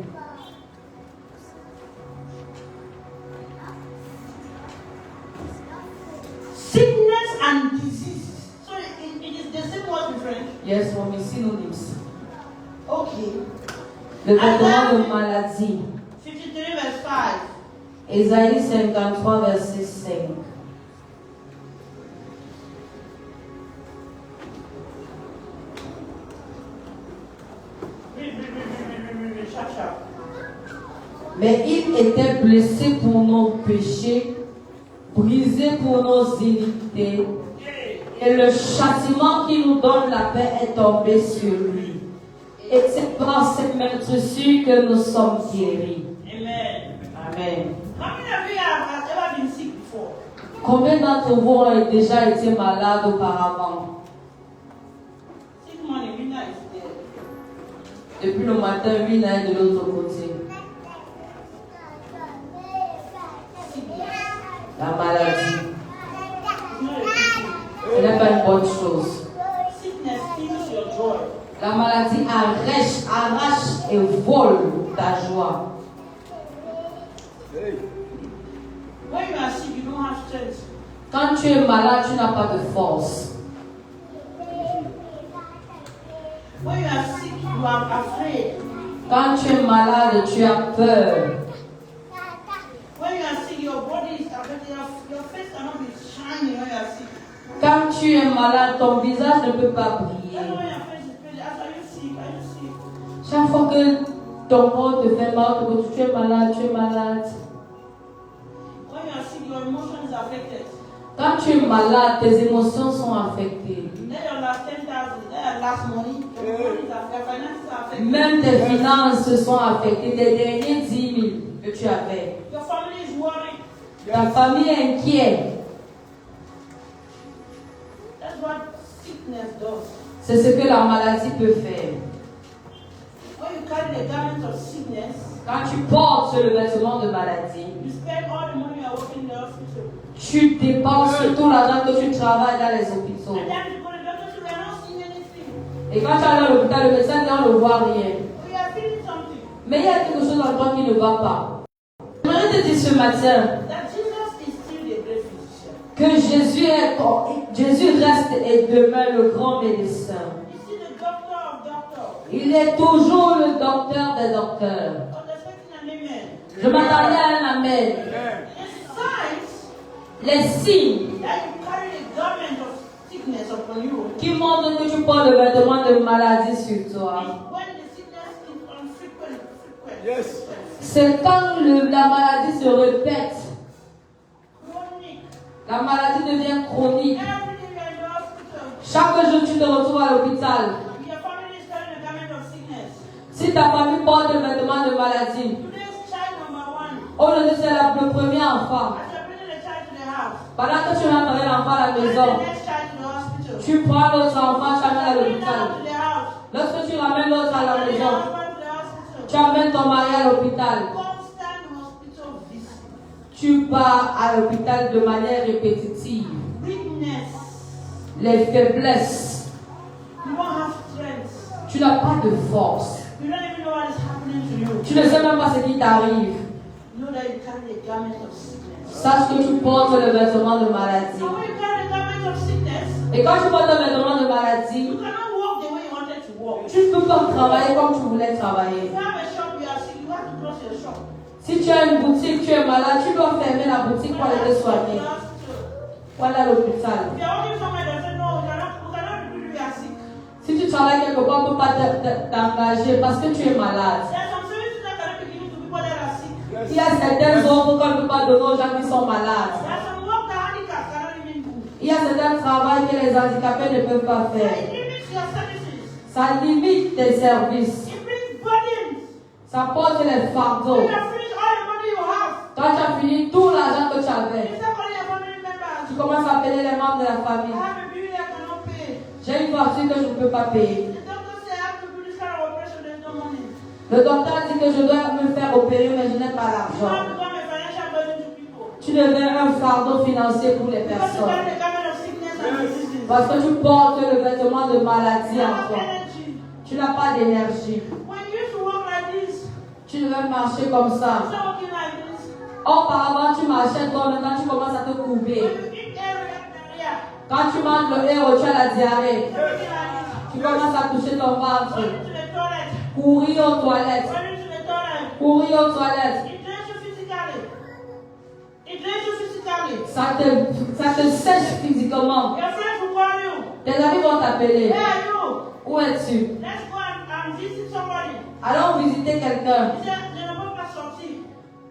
Sickness and disease. So it is the same word in French. Yes, for me, synonyms. Okay. Le vêtement de maladie. 53 verse 5. Isaïe 53, verset 5. Read. Sharp. Mais il était blessé pour nos péchés, brisé pour nos iniquités, et le châtiment qui nous donne la paix est tombé sur lui. Et c'est par cette meurtrissure que nous sommes guéris. Amen. Amen. How many of you have ever been sick before? Combien d'entre vous ont déjà été malades auparavant? Sick morning, winter is there. Depuis le matin, lui est de l'autre côté. La maladie, It's not a good thing. ce n'est pas une bonne chose. Sickness steals your joy. La maladie arrache et vole ta joie. When you are sick, you don't have strength. Quand tu es malade, tu n'as pas de force. When you are sick, you are afraid. Quand tu es malade, tu as peur. When you are sick, your body is affected. Your face cannot be shining when you are sick. Quand tu es malade, ton visage ne peut pas briller. That's why your face is pain. Are you sick? Are you sick? Chaque fois que ton corps te fait mal, tu es malade, tu es malade. When you are sick, your emotion is affected. Quand tu es malade, tes émotions sont affectées. Then your last 10,000, then your last money, your money is affected, your finances are affected. Même tes finances se sont affectées. Tes derniers 10 000 que tu avais. Your family is worried. Ta famille est inquiète. That's what sickness does. C'est ce que la maladie peut faire. When you carry the garment of sickness, Quand Quand tu portes le vêtement de maladie, you spend all the money you are working in the hospital. tu dépenses tout l'argent que tu travailles dans les hôpitaux. And then you go to the doctor, we are not seeing anything. Et quand tu arrives à l'hôpital, le médecin dit on ne voit rien. We are feeling something. Mais il y a quelque chose en toi qui ne va pas. J'aimerais te dire ce matin That Jesus is still the great physician. que Jésus reste et demeure le grand médecin. He's still the doctor of doctors. Il est toujours le docteur des docteurs. On the second and amen. Je m'attendais à un amen. The signs Les signes that you carry the garment of sickness upon you qui montrent que tu portes le vêtement de maladie sur toi. is when the sickness is on frequent. Yes. C'est quand la maladie se répète. Chronic. La maladie devient chronique. Every day you are in the hospital. Chaque jour, tu te retrouves à l'hôpital. Your family is carrying the garment of sickness. Si ta famille porte le vêtement de maladie, Today's child number one. aujourd'hui c'est le premier enfant. As you're bringing the child to the house, Pendant que tu rentres l'enfant à la bring maison, the next child to the hospital. tu prends l'autre enfant, tu amènes à Bring that l'hôpital. one to the house. Lorsque tu ramènes l'autre à la Bring your maison, husband to the hospital. tu amènes ton mari à l'hôpital. Constant hospital visit. Tu pars à l'hôpital de manière répétitive. Weakness. Les faiblesses, You don't have strength. tu n'as pas de force. You don't even know what is happening to you. Tu ne sais même pas ce qui t'arrive. Know that you carry the garment of sickness. Sache que tu portes le vêtement de maladie. And when you carry the garment of sickness, Et quand tu portes le vêtement de maladie, you cannot walk the way you wanted to walk. tu ne peux pas travailler comme tu voulais If travailler. you have a shop, you are sick, you have to close your shop. Si tu as une boutique, tu es malade, tu dois fermer la boutique pour aller te soigner. Pour aller à l'hôpital. If you are working somewhere that says, no, we cannot recruit you, we are sick. Si tu travailles quelque part, on ne peut pas t'engager parce que tu es malade. There are some services that cannot be given to people that are sick. Il y a certaines offres qu'on ne peut pas donner aux gens qui sont malades. There are some work that handicaps cannot even do. Il y a certains travaux que les handicapés ne peuvent pas So faire. it limits your services. Ça limite tes services. It brings burdens. Ça porte les fardeaux. When you have finished all the money you have, Quand tu as fini tout l'argent que tu avais, you start calling your family members. tu commences à appeler les membres de la I famille. have a bill I cannot pay. J'ai une voiture que je ne peux pas payer. The doctor said I have to do this kind of operation, there's no money. Le docteur dit que je dois me faire opérer, mais je n'ai pas You l'argent. have become a financial burden to people. Tu deviens un fardeau financier pour les Because you personnes. carry the garment of sickness and diseases. Parce que tu portes le vêtement de You maladie en have toi. energy. Tu n'as pas d'énergie. When you used to walk like this, Tu devais marcher comme you ça. start walking like this. Auparavant, tu marchais toi, maintenant tu commences à te courber. When you eat area, Quand tu manges le héros, tu as la diarrhée. you're walking like Tu commences à toucher ton this. ventre. Going to the toilet. Courir aux toilettes. Going to the toilet. Courir aux toilettes. It drains you physically. It drains you physically. Ça te sèche physiquement. Your friends will call you. Tes amis vont t'appeler. Where are you? Où es-tu? Let's go and visit somebody. Allons visiter quelqu'un. He said, je ne peux pas sortir.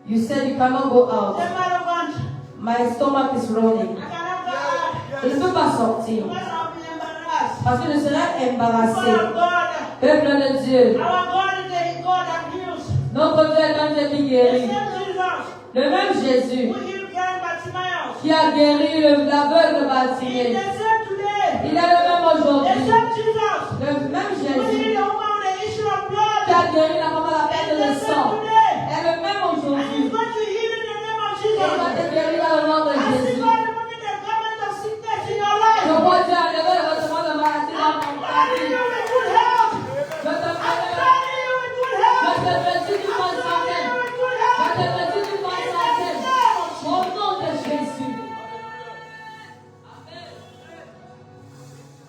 You said you cannot go out. J'ai mal au ventre. My stomach is running. I cannot go out. Je ne peux pas sortir. Because I'll be embarrassed. Parce que je serai People embarrassé. of God. Peuple de Dieu. Our God is a God that heals. Notre Dieu est un Dieu qui The guérit. same Jesus Le même Jésus who healed blind Bartimaeus. qui a guéri l'aveugle He is Bartimée. the same today. Il est le même The aujourd'hui. same Jesus Le même who Jésus healed the woman with the issue of blood. qui a guéri la femme à la He perte is de the same sang today. est le même And he's aujourd'hui. going to heal in the name of Et il va Jesus. te guérir dans le nom de I see Jésus. God removing the garment of sickness in your Je life. vois Dieu enlever le vêtement de maladie dans I'm ton calling you corps. with good health. Je te I'm prie, calling you with good je health. te prie du I'm bonne santé. calling you with good Je health. te prie du bonne In santé. the name of Jesus. Au nom de Jésus.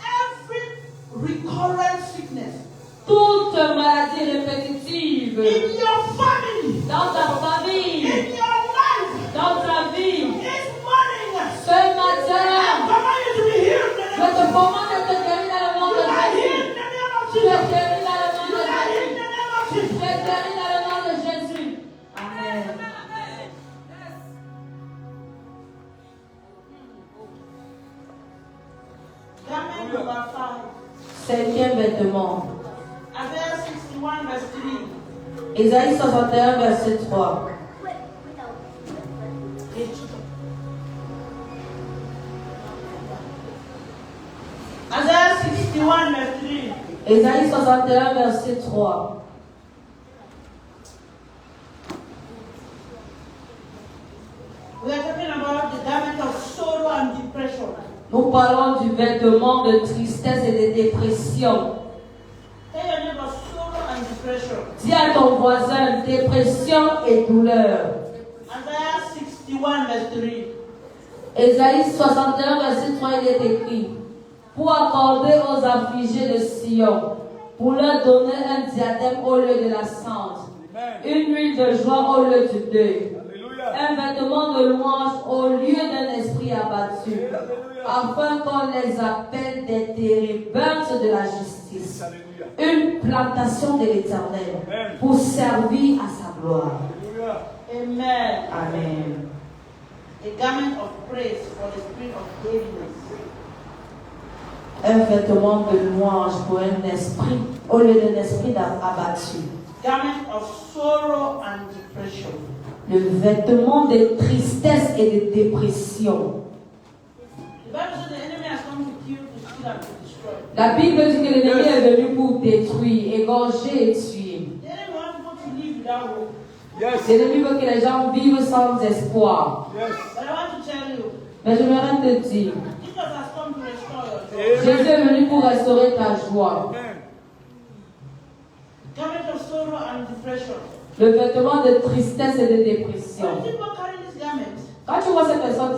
Every recurrent sickness Toute maladie répétitive in your family, dans ta famille, in your life, dans ta vie, this morning, ce matin, I command you to be healed. in the je name te of commande de te guérir dans le nom Jesus. You de are Jésus. healed in the name of Tu es Jesus. guéri dans le nom You de are healed in Jésus. the name of Tu Jesus. es guéri dans le nom de Jésus. Amen. Garment number 5. Cinquième vêtement. Isaiah 61 verse 3. Ésaïe 61, verset 3. Isaiah 61 verse 3. Ésaïe 61, verset 3. Nous parlons du vêtement de tristesse et de dépression. Tell your neighbor sorrow and depression. Dis à ton voisin dépression et douleur. Isaiah 61 verse 3. Ésaïe 61 verset 3 il est écrit: pour accorder aux affligés de Sion, pour leur donner un diadème au lieu de la cendre, une huile de joie au lieu du deuil, un vêtement de louange au lieu d'un esprit abattu, afin qu'on les appelle des térébintes de la justice, une plantation de l'Éternel, pour servir à sa gloire. Amen. Amen. A garment of praise for the spirit of heaviness. Un vêtement de louange pour un esprit, au lieu d'un esprit abattu. Garment of sorrow and depression. Le vêtement de tristesse et de dépression. The Bible says the enemy has come to kill, to steal, and to destroy. La Bible dit que l'ennemi est venu pour détruire, égorger et tuer. The enemy wants people to live without hope. Yes. L'ennemi veut que les gens vivent sans espoir. Yes. But I want to tell you, Mais je voudrais te dire, Jesus has come to restore your joy. Jésus est venu pour restaurer ta joie. Amen. Garment of sorrow and depression. Le vêtement de tristesse et de dépression. When people carry this garment, Quand tu vois ces personnes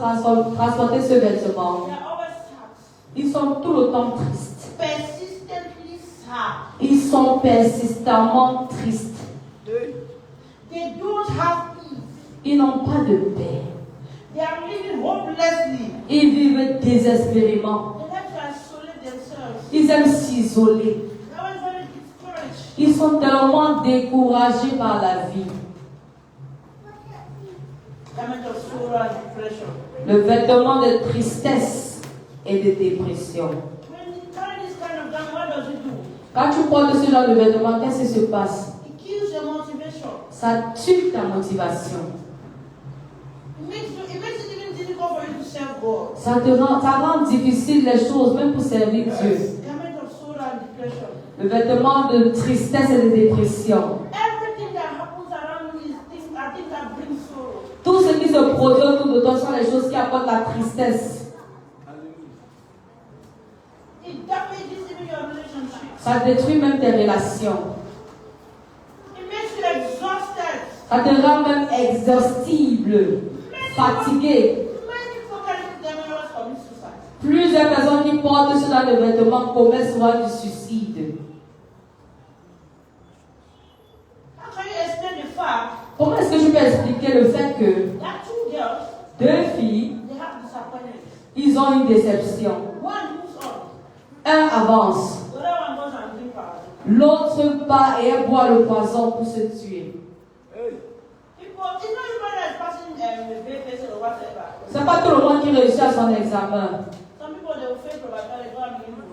transporter ce vêtement, they are always sad. ils sont tout le temps tristes. Persistently sad. Ils sont persistamment tristes. They don't have peace. Ils n'ont pas de paix. They are living hopelessly. Ils vivent désespérément. They like to isolate themselves. Ils aiment s'isoler. They are always very discouraged. Ils sont tellement découragés par la vie. Garment of sorrow and depression. Le vêtement de tristesse et de dépression. When you carry this kind of garment, what does it do? Quand tu portes ce genre de vêtements, qu'est-ce qui se passe? It kills your motivation. Ça tue ta motivation. It makes it even difficult for you to serve God. Ça rend difficile les choses, même pour servir Dieu. Garment of sorrow and depression. Le vêtement de tristesse et de dépression. Everything that happens around you is things that bring sorrow. Tout ce qui se produit autour de toi sont les choses qui apportent la tristesse. It damages even your relationships. Ça détruit même tes relations. It makes you exhausted. Ça te rend même exhaustible, fatigué. Many people carry this garment always commit suicide. Plusieurs personnes qui portent ce genre de vêtements commettent souvent du suicide. How can you explain the fact Comment est-ce que je peux expliquer le fait que that two girls, deux filles, they have disappointment? ils ont une déception? One moves on, Un avance, the other one goes and drink power. l'autre part et elle boit le poison pour se tuer. People, it's not everybody that's passing the grade test or whatever. C'est pas tout le monde qui réussit à son examen. Some people they will fail probation, they go and begin to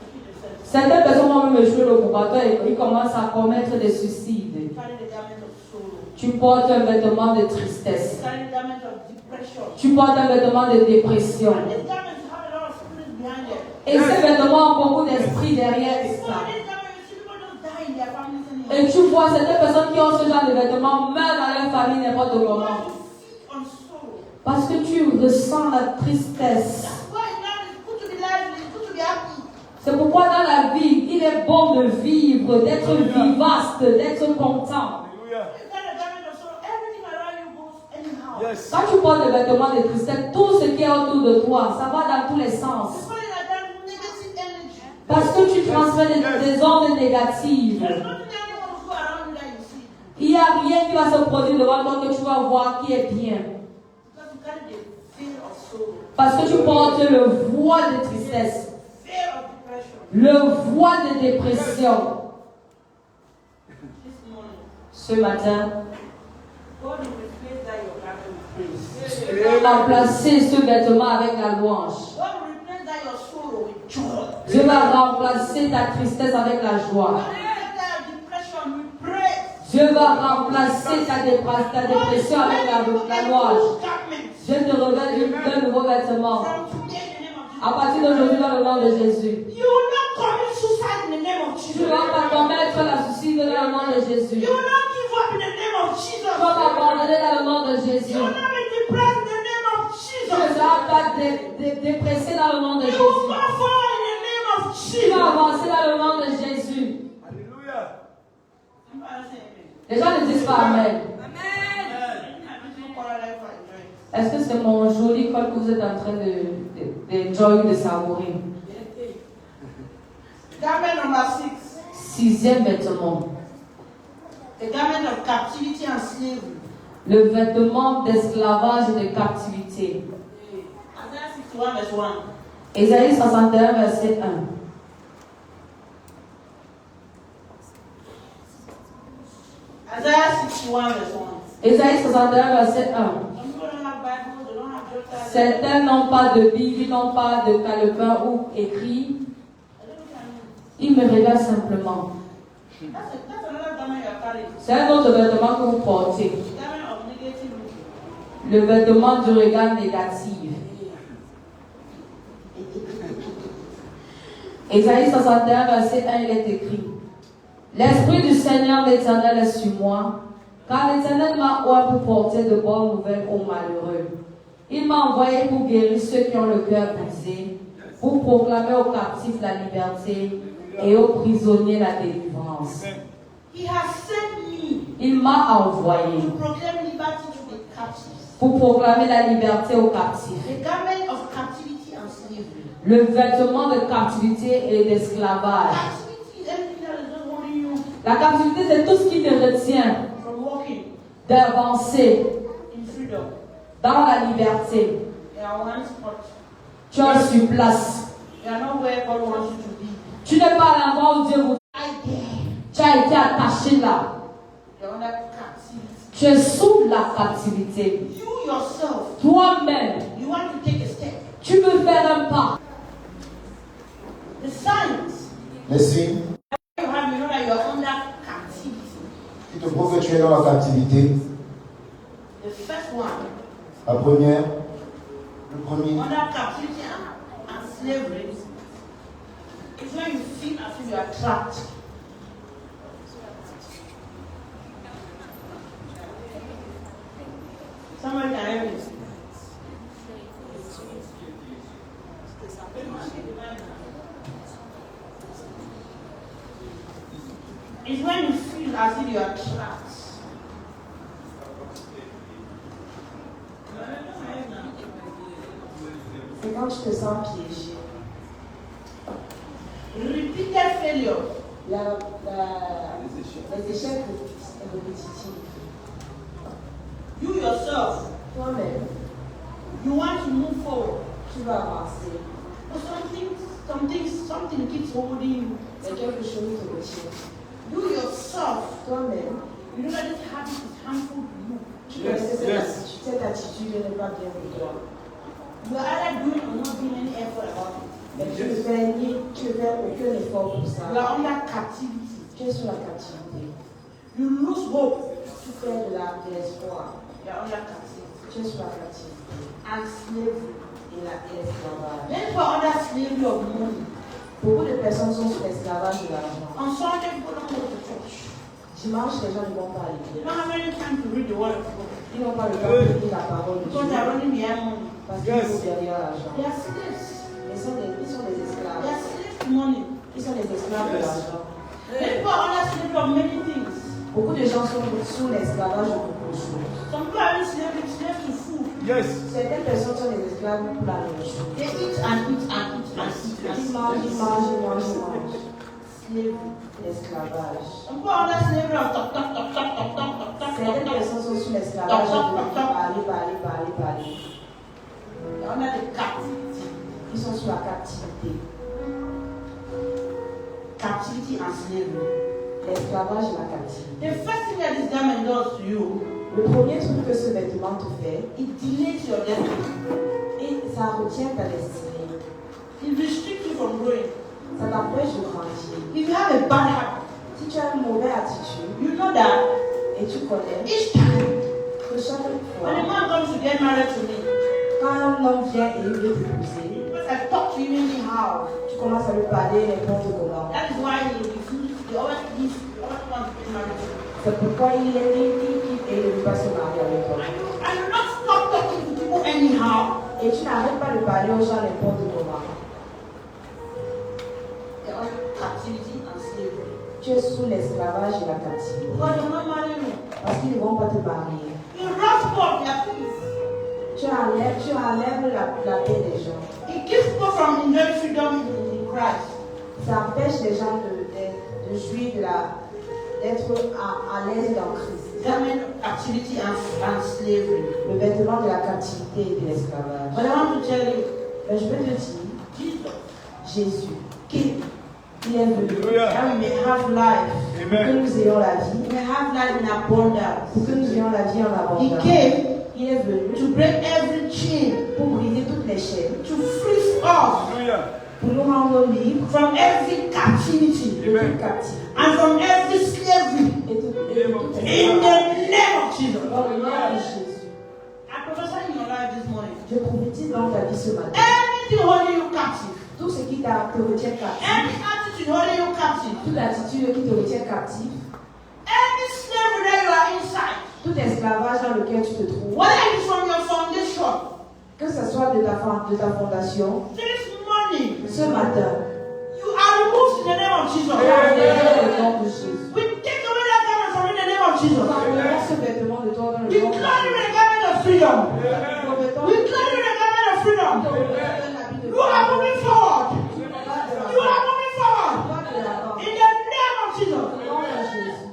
kill themselves. Certaines personnes vont même échouer le probatoire et ils commencent à commettre des suicides. Carry the garment of sorrow. Tu portes un vêtement de tristesse. Carry the garment of depression. Tu portes un vêtement de dépression. And these garments have a lot of spirits behind them. Et ces vêtements ont beaucoup d'esprit derrière People ça. in these garments, you see people just die in their families and Et tu vois, certaines personnes qui ont ce genre de vêtements meurent dans leur famille n'importe comment. you feed on sorrow. Parce que tu ressens la tristesse. That's why now it's good to be lively, it's good to be happy. C'est pourquoi dans la vie, il est bon de vivre, d'être vivace, d'être content. Hallelujah. You carry the garment of sorrow, everything around you goes anyhow. Yes. Quand tu portes des vêtements de tristesse, tout ce qui est autour de toi, ça va dans tous les sens. It's funny like that negative energy. Parce que tu transmets des ondes négatives. There's nothing anyone will go around you that you see. Il n'y a rien qui va se produire devant toi que tu vas voir qui est bien. Because you carry the veil of sorrow, Parce que tu portes le voile de tristesse, veil of depression. le voile de dépression. This morning, Ce matin, God will replace that your garment with praise. remplacer ce vêtement avec la louange. God will replace that your sorrow with joy. Dieu va remplacer ta tristesse avec la joie. God will replace that depression with praise. Dieu va remplacer ta dépression avec la louange. Je te révèle un nouveau vêtement. From today, in the name of Jesus. À partir d'aujourd'hui, dans le nom de Jésus. You will not commit suicide in the name of Tu Jesus. ne vas pas commettre la suicide dans le nom de Jésus. You will not give up in the name of Jesus. Tu vas m'abandonner dans le nom de You Jésus. will not be depressed in the name of Tu ne Jesus. seras pas dépresser dans le nom de You Jésus. will go forward in the name of Tu vas Jesus. avancer dans le nom de Jésus. Alléluia. Les gens ne disent pas Amen. Est-ce que c'est mon joli col que vous êtes en train d'enjoy, de savourer? Garment number 6. 6e vêtement. The garment of captivity and slavery. Le vêtement d'esclavage et de captivité. Isaiah 61 verse 1. Ésaïe 61, verset 1. Isaiah 61 verse 1. Ésaïe 61, verset 1. Some people don't have Bible, they don't have Jota. Certains n'ont pas de Bible, ils n'ont pas de calepin ou écrit. Ils me regardent simplement. That's another garment you are carrying. C'est un autre vêtement que vous portez. Garment of negative look. Le vêtement du regard négatif. Ésaïe 61, verset 1, il est écrit: L'Esprit du Seigneur l'Éternel est sur moi, car l'Éternel m'a oint pour porter de bonnes nouvelles aux malheureux. Il m'a envoyé pour guérir ceux qui ont le cœur brisé, pour proclamer aux captifs la liberté et aux prisonniers la délivrance. He has sent me Il m'a envoyé to proclaim liberty to the captives. pour proclamer la liberté aux captifs. The garment of captivity and slavery. Le vêtement de captivité et d'esclavage. Captivity is anything that is not holding you La captivité, c'est tout ce qui te retient from walking d'avancer in freedom. dans la liberté. You are one spot. Tu es sur place. You are not where God wants you to be. Tu n'es pas à l'endroit où Dieu vous... Right there. Tu as été attaché là. You are under captivity. Tu es sous la captivité. You yourself, Toi-même, you want to take a step. tu veux faire un pas. The signs Les signes you have, you know that you are under captivity. qui te prouvent que tu es dans la captivité. The first one, La première, le premier, under captivity and slavery, is when you feel as if you are trapped. Somebody can help me. It's when you feel as if you are trapped. C'est quand tu te sens piégé. Repeated failure. Les échecs répétitifs. You yourself, Toi-même, you want to move forward. tu vas avancer. But something keeps holding you. Mais quelque chose te retient. You yourself, Toi-même, you know that this habit is harmful to you. tu connais que cette attitude n'est pas bien pour toi. You are either doing or not doing any effort about it. Mais tu ne fais aucun effort pour ça. You are under captivity. Tu es sous la captivité. You lose hope. Tu fais de l'espoir. You are under captivity. Tu es sous la captivité. And slavery. Et l'esclavage. Many people are under slavery of money. Beaucoup de personnes sont sous l'esclavage de l'argent. On Sunday, people don't go to church. Dimanche, les gens ne vont pas à They l'église. don't have any time to read the word of God. Ils n'ont pas le temps de lire la parole de Because they are Dieu. running behind money. Parce qu'ils sont derrière l'argent. They are slaves. Ils sont des They esclaves. are slaves to money. Ils sont des esclaves de l'argent. Many people are under slavery of many things. Beaucoup de gens sont sous l'esclavage de beaucoup de choses. Some people are slaves to food. Yes. Certaines personnes sont des esclaves pour la nourriture. They eat and eat and eat and eat. Ils mangent, ils mangent, ils mangent, ils mangent. Slavery. L'esclavage. Some people are under slavery of talk, talk, talk, talk, talk, talk, talk, talk, Certaines talk, personnes talk. sont sous l'esclavage de parler. They are under the captivity. Ils sont sous la captivité. Captivity and slavery. L'esclavage et la captivité. The first thing that this garment does to you, Le premier truc que ce vêtement te fait, it delays your destiny. et ça retient ta destinée. It restricts you from growing. Ça t'empêche de grandir. If you have a bad habit, Si tu as une mauvaise attitude you know that et tu connais each time que chaque when a fois, man comes to get married to me, quand un homme vient et il veut t'épouser, because I talk to him anyhow, tu commences à lui parler n'importe comment. that is why he refuses. He always wants to get married to me. C'est pourquoi il est dit et il ne veut pas se marier avec toi. I do not stop talking to people anyhow. Et tu n'arrêtes pas de parler aux gens n'importe comment. Captivity and slavery. Tu es sous l'esclavage et la captivité. Because you're not marrying me. Parce qu'ils ne vont pas te marier. You rob people of their peace. Tu enlèves la paix des gens. It keeps people from enjoying freedom in Christ. Ça empêche les gens de jouir d'être à l'aise dans Christ. Garment of captivity and slavery. Le vêtement de la captivité et de l'esclavage. But I want to tell you, Mais je veux te dire, Jesus Jésus, came il est venu Alléluia. that we may have life. pour que Amen. nous ayons la vie, We may have life in abundance. pour que nous ayons la vie en He abondance. came Il est venu to break every chain, pour briser toutes les chaînes, to free us Alléluia. pour nous rendre libres from every captivity de toute captivité and from every slavery. et toute In esclavage. the name of Jesus. Dans le nom de Jésus. I prophesy in your life this morning. Je prophétise dans ta vie ce matin. Anything holding you captive, Tout ce qui te retient captif, any attitude holding you captive, toute attitude qui te retient captif, any slavery that you are inside, tout esclavage dans lequel tu te trouves, whether it's from your foundation, que ce soit de ta fondation, this morning, ce matin, you are removed in the name of Jesus. dans le nom de Jésus. We take away that garment from you in the name of Jesus. Nous enlevons ce vêtement de toi dans le We nom de clothe you Jésus. with the garment of freedom. Nous vêtements We clothe you with the garment of freedom. You are moving forward. You are moving forward. In the name of Jesus.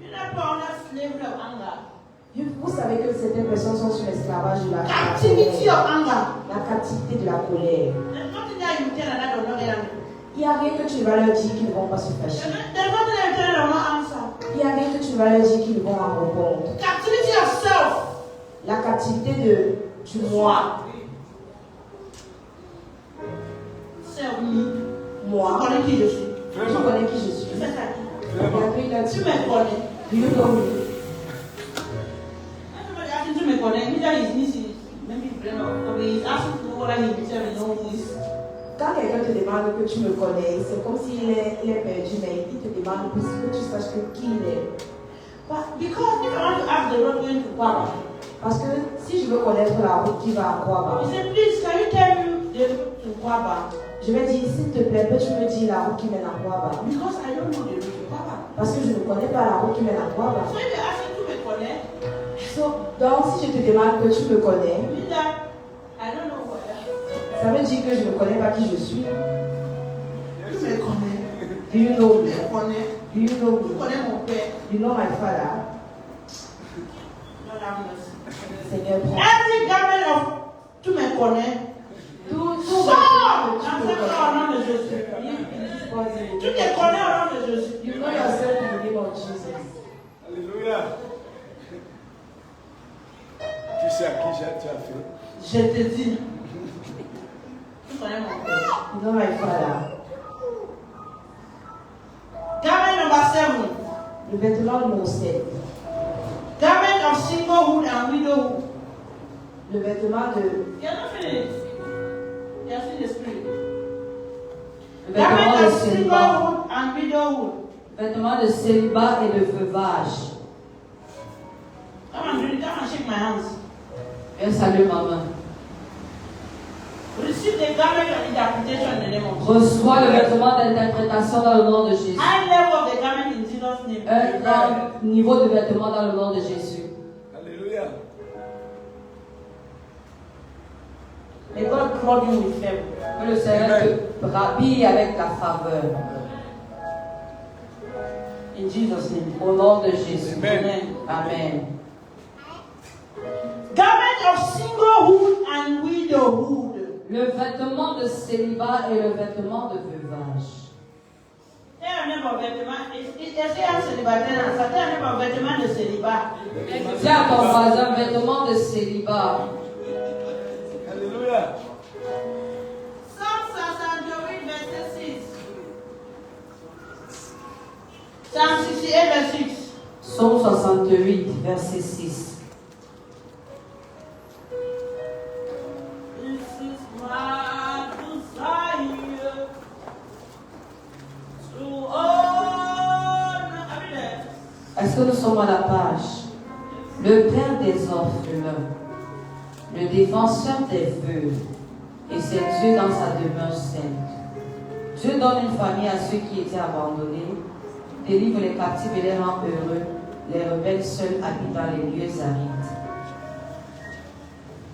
You're not born under slavery of anger. Vous savez que certaines personnes sont sous l'esclavage de la Captivity colère. of anger. La captivité de la colère. There's nothing that you tell that will not get angry. Il n'y a rien que tu vas leur dire qu'ils ne vont pas se fâcher. There's nothing that you tell that will not answer. Il n'y a rien que tu vas leur dire qu'ils vont en répondre. Captivity of self. La captivité du moi. Self me. Moi. Tu connais qui je suis. Tu connais qui je suis. Tu fais ça qui? Il a dit, Tu me connais. do you know me? Everybody asking to me connect. Neither is missing. Maybe friend or he's asking to know whether he himself knows who is. Quand quelqu'un te demande que tu me connais, c'est comme s'il est perdu, mais il te demande pour que tu saches qui il est. But because if I want to ask the road going to Kwaba, Parce que si je veux connaître la route qui va à Kwaba, he said, please, can you tell me the road to Kwaba? je vais dire, s'il te plaît, peux-tu me dire la route qui mène à Kwaba? Because I don't know the road to Kwaba. Parce que je ne connais pas la route qui mène à Kwaba. So if you're asking to me connect, Donc, si je te demande que tu me connais, means that I don't know what I am. ça veut dire que je ne connais pas qui je suis. Tu me connais. Do you know Tu me? me connais. Do you know Tu me? connais mon père. You know my father? Lord have mercy. Seigneur, prends. Every garment of tu me connais. Tout Sors! Enseigne-moi au nom de Jésus. Tu te connais au nom de Jésus. You know yourself in the name of Jesus. Alléluia. Tu sais à qui tu as fait. Je te dis. Tu connais mon père. You know my father. Garment number 7. Le vêtement numéro 7. Garment of singlehood and widowhood. Le vêtement de. You are not finished. You are still the spirit. Le vêtement Garment de of célibat. singlehood and widowhood. Vêtement de célibat et de veuvage. Come and read it. Come and shake my hands. Viens saluer ma main. Receive the garment of interpretation in the name of Jesus. Reçois le vêtement d'interprétation dans le nom de Jésus. High level of the garment in Jesus' name. Un grand niveau de vêtement dans le nom de Jésus. Alléluia. May God clothe you with favor. Que le Seigneur te rhabille avec ta faveur. In Jesus' name. Au nom de Jésus. Amen. Amen. Garment of singlehood and widowhood. Le vêtement de célibat et le vêtement de veuvage. Tell your neighbor vêtement. It's un célibataire. Ça tell your neighbor vêtement de célibat. Dis à ton voisin, vêtement de célibat. Alléluia. Psalm 68 verset 6. Psalm 68 verset 6. Psaume 68, verset 6. This is my desire to honor. Est-ce que nous sommes à la page? Le Père des orphelins le défenseur des veuves, et c'est Dieu dans sa demeure sainte. Dieu donne une famille à ceux qui étaient abandonnés, délivre les captifs et les rend heureux, les rebelles seuls habitent dans les lieux arides.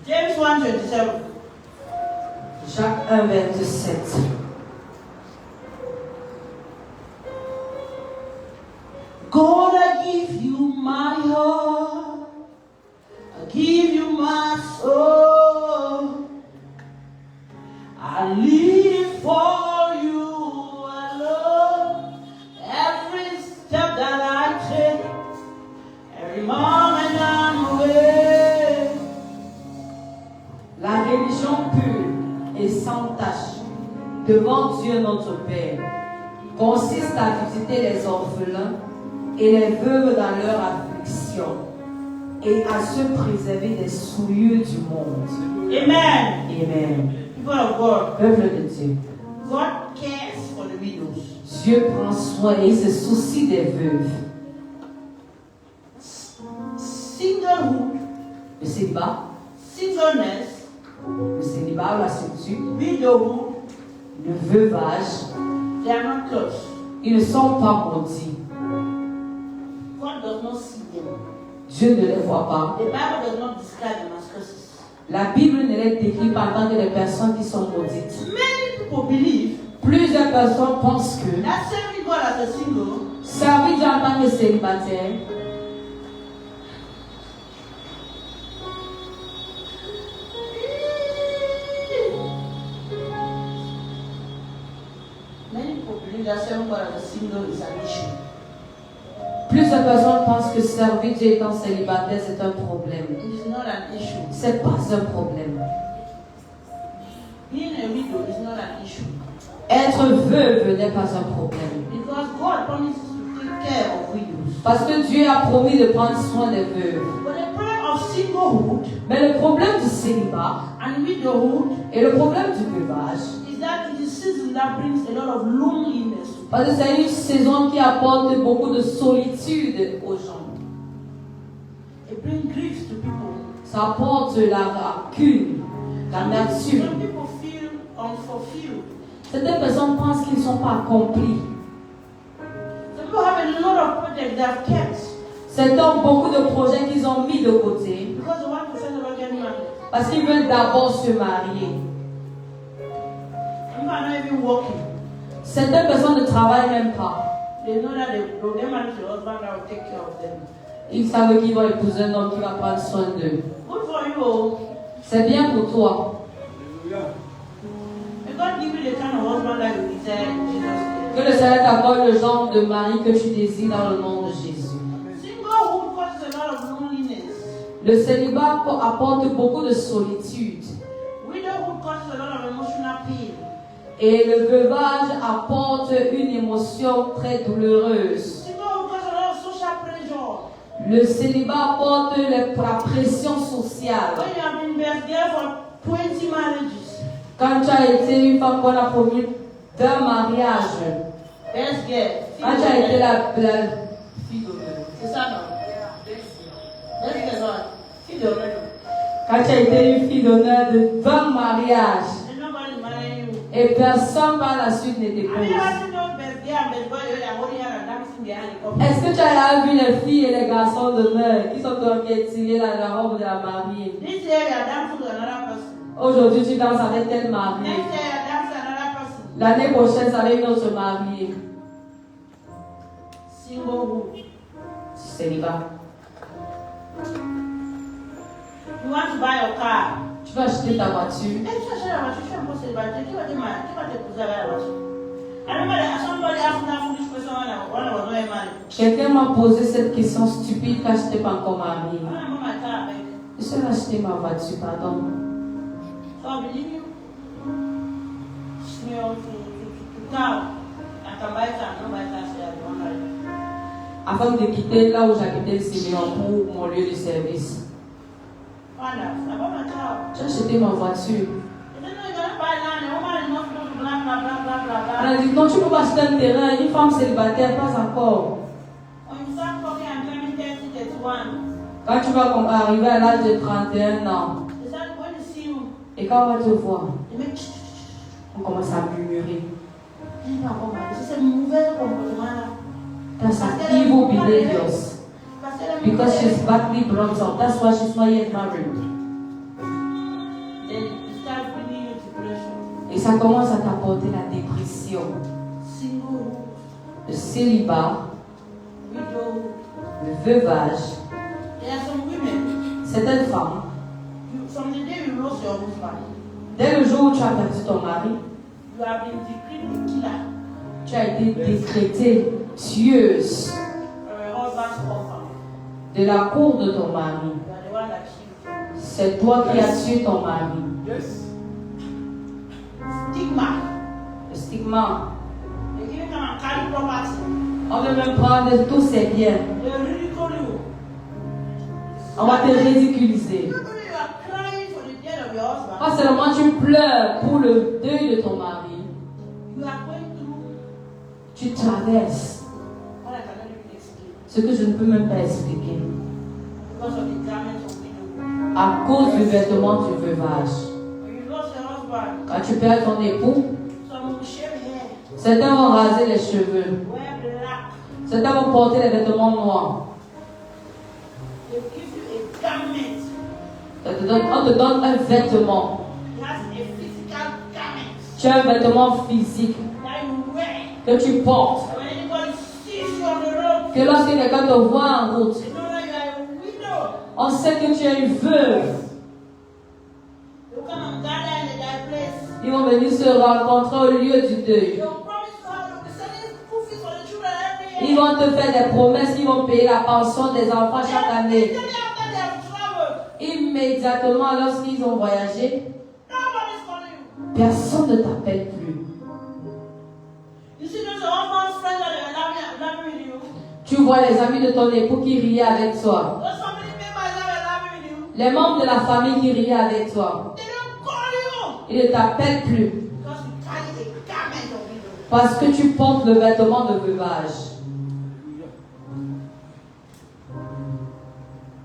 James 1:27. Jacques 1:27. God, I give you my heart, I give you my soul, I live for you alone. Every step that I take, every moment I'm away. La religion pure et sans tache devant Dieu notre Père consiste à visiter les orphelins et les veuves dans leur affliction et à se préserver des souillures du monde. Amen. Amen. People of God, Peuple de Dieu, God cares for the widows. Dieu prend soin et il se soucie des veuves. Singlehood, Le célibat, singleness, le célibat ou la solitude, widowhood, le veuvage, they are not close. ils ne sont pas maudits. God does not see them. Dieu ne les voit pas. The Bible does not describe them as curses. La Bible ne les décrit pas en tant que des personnes qui sont maudites. Many people believe Plusieurs personnes pensent que that serving God as a single servir Dieu en tant que célibataire, many people believe that serving God as a single is an issue. plusieurs personnes pensent que servir Dieu étant célibataire c'est un problème. It is not an issue. C'est pas un problème. Being a widow is not an issue. Être veuve n'est pas un problème. Because God promises to take care of widows. Parce que Dieu a promis de prendre soin des veuves. But the problem of singlehood Mais le problème du célibat and widowhood et le problème du veuvage, is that it is season that brings a lot of loneliness. parce que c'est une saison qui apporte beaucoup de solitude aux gens. It brings grief to people. Ça apporte la rancune, l'amertume. Some people feel unfulfilled. Certaines personnes pensent qu'ils ne sont pas accomplis. Some people have a lot of projects they have kept Certains ont beaucoup de projets qu'ils ont mis de côté because they want to first of all get married. parce qu'ils veulent d'abord se marier. Some people are not even working. Certaines personnes ne travaillent même pas. They know that they will get married to a husband that will take care of them. Ils savent qu'ils vont épouser un homme qui va prendre soin d'eux. Good for you. C'est bien pour toi. Alléluia. May God give you the kind of husband that you desire in Jesus' name. Que le Seigneur t'accorde le genre de mari que tu désires dans le nom de Jésus. Singlehood causes a lot of loneliness. Le célibat apporte beaucoup de solitude. Widowhood causes a lot of emotional pain. Et le veuvage apporte une émotion très douloureuse. Singlehood causes a lot of social pressure. Le célibat apporte la pression sociale. When you have been there for 20 marriages, Quand tu as été une femme qu'on a promis d'un mariage, best girl, quand tu as été la fille d'honneur, c'est ça non? Best girl, fille de l'honneur. quand tu as été une fille d'honneur de 20 mariages And nobody marrying you. et personne par la suite ne I mean, t'épouse. you have those best girl and best boy, they are holding her and dancing behind the couple. Est-ce que tu as vu les filles et les garçons d'honneur qui sont en tirer la robe de la mariée? This year you are dancing with another person. Aujourd'hui, tu danses avec tel marié. Next year you are dancing with another person. L'année prochaine, c'est avec notre marié. Singlehood. Célibat. You want to buy a car. Tu veux acheter ta voiture. Eh, tu achètes la voiture, tu es un peu célibataire. Qui va t'épouser avec la voiture? I remember that somebody asked that foolish question when I was not married. Quelqu'un m'a posé cette question stupide quand je n'étais pas encore mariée. I remember my car back. Je suis acheter ma voiture, pardon. So I believe you. You know, to town. I can buy car, no buy car, say I don't marry. Afin de quitter là où j'habitais le Seigneur pour mon lieu de service. Find out. I bought my car. J'ai acheté ma voiture. You don't know you're going to buy land. The woman is not supposed to blah, blah, blah, blah, blah, blah. On a dit non, tu ne peux pas acheter un terrain, une femme célibataire, pas encore. When you start talking and claiming 30, 31, Quand tu vas arriver à l'âge de 31 ans, they start Et quand on va te voir, les mecs, on commence à murmurer. elle n'est pas encore mariée. C'est ce mauvais comportement-là. That's an evil behaviors. Parce qu'elle Because she's badly brought up. That's why she's not yet married. Then you start bringing you depression. Et ça commence à t'apporter la dépression, Single, le célibat, widow. le veuvage. There are some women, Certaines femmes, from the day you lost your husband, dès le jour où tu as perdu ton mari, you have been decreed a killer, tu as été décrétée tueuse husband's orphan. de la cour de ton mari. You are the one that killed. C'est toi qui as tué ton mari. Yes. Stigma. Le stigma. They even come and carry property. On veut même prendre tous ses biens. They ridicule you. On va te ridiculiser. You are crying for the death of your husband. Pas seulement tu pleures pour le deuil de ton mari, You are going through tu traverses what I cannot even explain. ce que je ne peux même pas expliquer. Because of the garments of widow. À cause du vêtement du veuvage. When you lost your husband, Quand tu perds ton époux, some will shave hair, certains vont raser les cheveux, wear black. certains vont porter les vêtements noirs. They give you a garment. On te donne un vêtement. It has a physical garment Tu as un vêtement physique that you wear. que tu portes. When anybody sees you on the road, Que lorsque quelqu'un te voit en route, they know that you are a widow. on sait que tu es une veuve. You come and gather in the dark place. Ils vont venir se rencontrer au lieu du deuil. You promise to have the sending school fees for the children every Ils year. vont te faire des promesses, ils vont payer la pension des enfants chaque année. Immediately after they have traveled, Immédiatement lorsqu'ils ont voyagé, nobody's calling you. personne ne t'appelle plus. You see those orphans friends that are laughing with you. Tu vois les amis de ton époux qui riaient avec toi. Those family members that are laughing with you. Les membres de la famille qui riaient avec toi. They don't call you Ils ne t'appellent plus because you carry a garment of widow. parce que tu portes le vêtement de veuvage.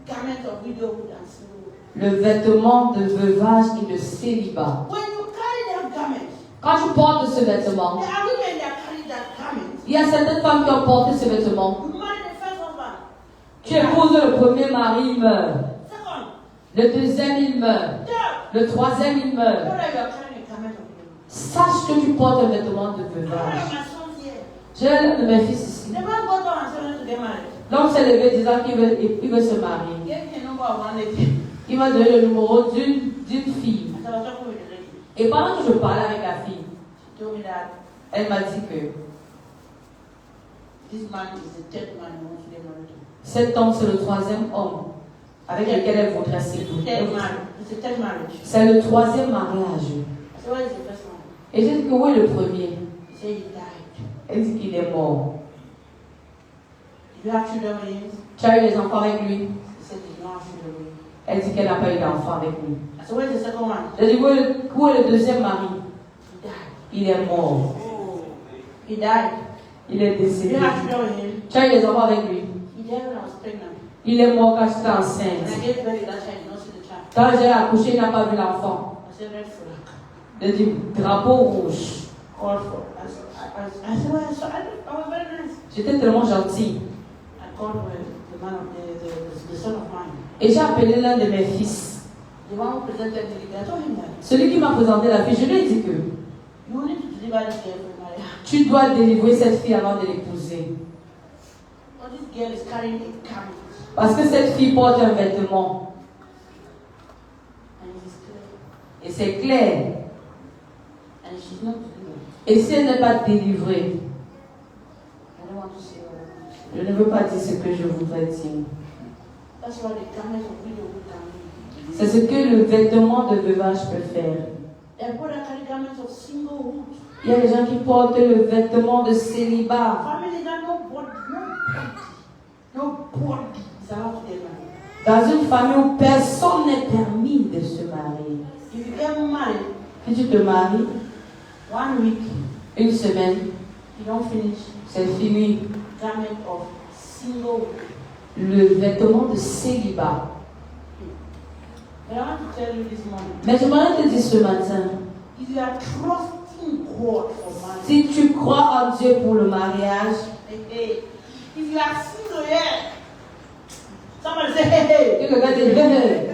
Garment of widowhood and single. Le vêtement de veuvage et de célibat. When you carry that garment, Quand tu portes ce vêtement, there are women that carry that garment. il y a certaines femmes qui ont porté ce vêtement. You marry the first husband. Tu épouses le premier mari, il meurt. Second, Le deuxième, il meurt. third, Le troisième, il know meurt. that you are carrying a garment of widow. Sache que tu portes un vêtement de One of veuvage. my sons here. J'ai l'un de mes fils ici. The man got up and said to get married. L'homme s'est levé disant qu'il veut se marier. He gave me a number of one lady. Il m'a donné le numéro d'une fille. As I was talking with the lady, Et pendant que je parlais avec la fille, she told me that elle m'a dit que this man is the third man who wants to get married to. cet homme, c'est le troisième homme avec lequel elle voudrait s'épouser. It's a third marriage. C'est le troisième mariage. I said, what is the first one? Et j'ai dit que oui, le premier. He said he died. Elle dit qu'il est mort. Did you have children with him? Tu as eu des enfants avec lui? He said he did not have children with him. Elle dit qu'elle n'a pas eu d'enfant avec lui. I said, what is the second one? J'ai dit où est le deuxième mari? He died. Il est mort. He died. Il est Did you décédé. have children with him? Tu as eu des enfants avec lui? He died when I was pregnant. Il est mort quand j'étais When enceinte. I gave birth to that child, he did not see the child. Quand j'ai accouché, il n'a pas vu l'enfant. I said, red flag. J'ai dit drapeau rouge. Called for. I said, well, so I was very nice. J'étais tellement gentille. I called the man of the son of mine. Et j'ai appelé l'un de mes fils. The one who presented me, I told him that Celui qui m'a présenté la fille, je lui ai dit que you need to deliver this girl for marriage. tu dois délivrer cette fille avant de l'épouser. But this girl is carrying a garment. Parce que cette fille porte un vêtement. And it is clear. Et c'est clair. And she's not delivered. Et si elle n'est pas délivrée, I don't want to say what I want to say. je ne veux pas dire ce que je voudrais dire. That's what the garment of widowhood can mean. C'est ce que le vêtement de veuvage peut faire. There are people that carry garments of singlehood. Il y a des gens qui portent le vêtement de célibat. Family that nobody is allowed to get married. Dans une famille où personne n'est permis de se marier. If you get married, Si tu te maries, 1 week, une semaine, you don't finish c'est fini. garment of singlehood. Le vêtement de célibat. But I want to tell you this morning. Mais j'aimerais te dire ce matin, If you are trusting God for marriage, si tu crois en Dieu pour le mariage, if you are single here, somebody say, hey, que quelqu'un te dit, hey,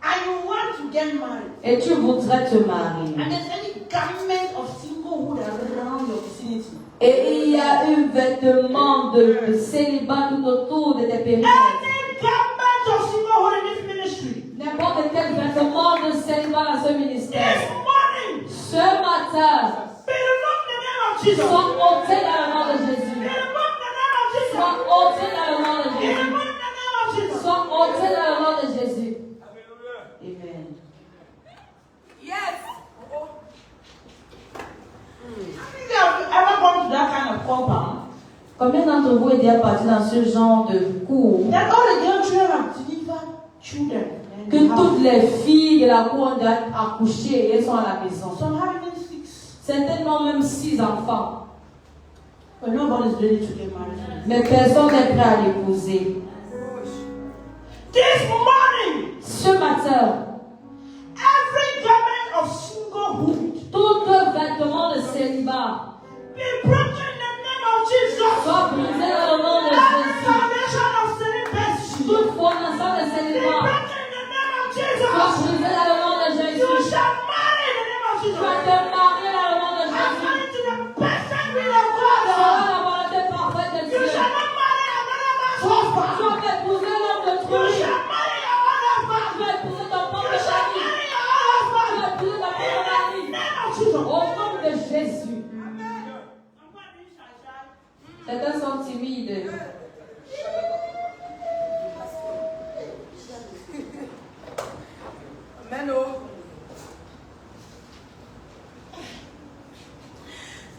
and you want to get married, et tu voudrais te marier, and there's any garment of singlehood around your vicinity, et il y a un vêtement de célibat tout autour de tes périmètres, any garment of singlehood in this ministry, n'importe quel vêtement de célibat dans ce ministère, this morning, ce matin, belong the name of Jesus. sois ôté dans le nom de Jésus. Belong the name of Jesus. Sois ôté dans le nom de Jésus. Belong the name of Jesus. Sois ôté dans le nom de Jésus. Hallelujah. Amen. If you have ever gone to that kind of compound, Combien d'entre vous êtes déjà partis dans ce genre de cours that all the girl children have delivered children. And que they have- toutes les filles de la cour ont déjà accouché et elles sont à la maison? Some have even 6. Certainement même 6 enfants. But nobody's ready to get married. Mais personne n'est prêt à l'épouser. This morning, Ce matin, every garment of singlehood tout vêtement de célibat be broken in the name of Jesus. soit brisé dans le nom de Every Jésus. foundation of celibacy be Toute fondation de célibat broken in the name of soit Jesus. brisé dans le nom de You Jésus. shall marry in the name of Tu Jesus. vas te marier dans le nom de Jésus. According to the perfect will of Selon God. la volonté parfaite de You Dieu. shall not marry another man's Tu husband. vas épouser l'homme de You trouille. shall marry your own Tu husband. vas épouser ton You propre shall mari. marry your Tu own vas husband. épouser ton In propre the mari. name of Jesus. Au nom de Jésus. Certains sont timides.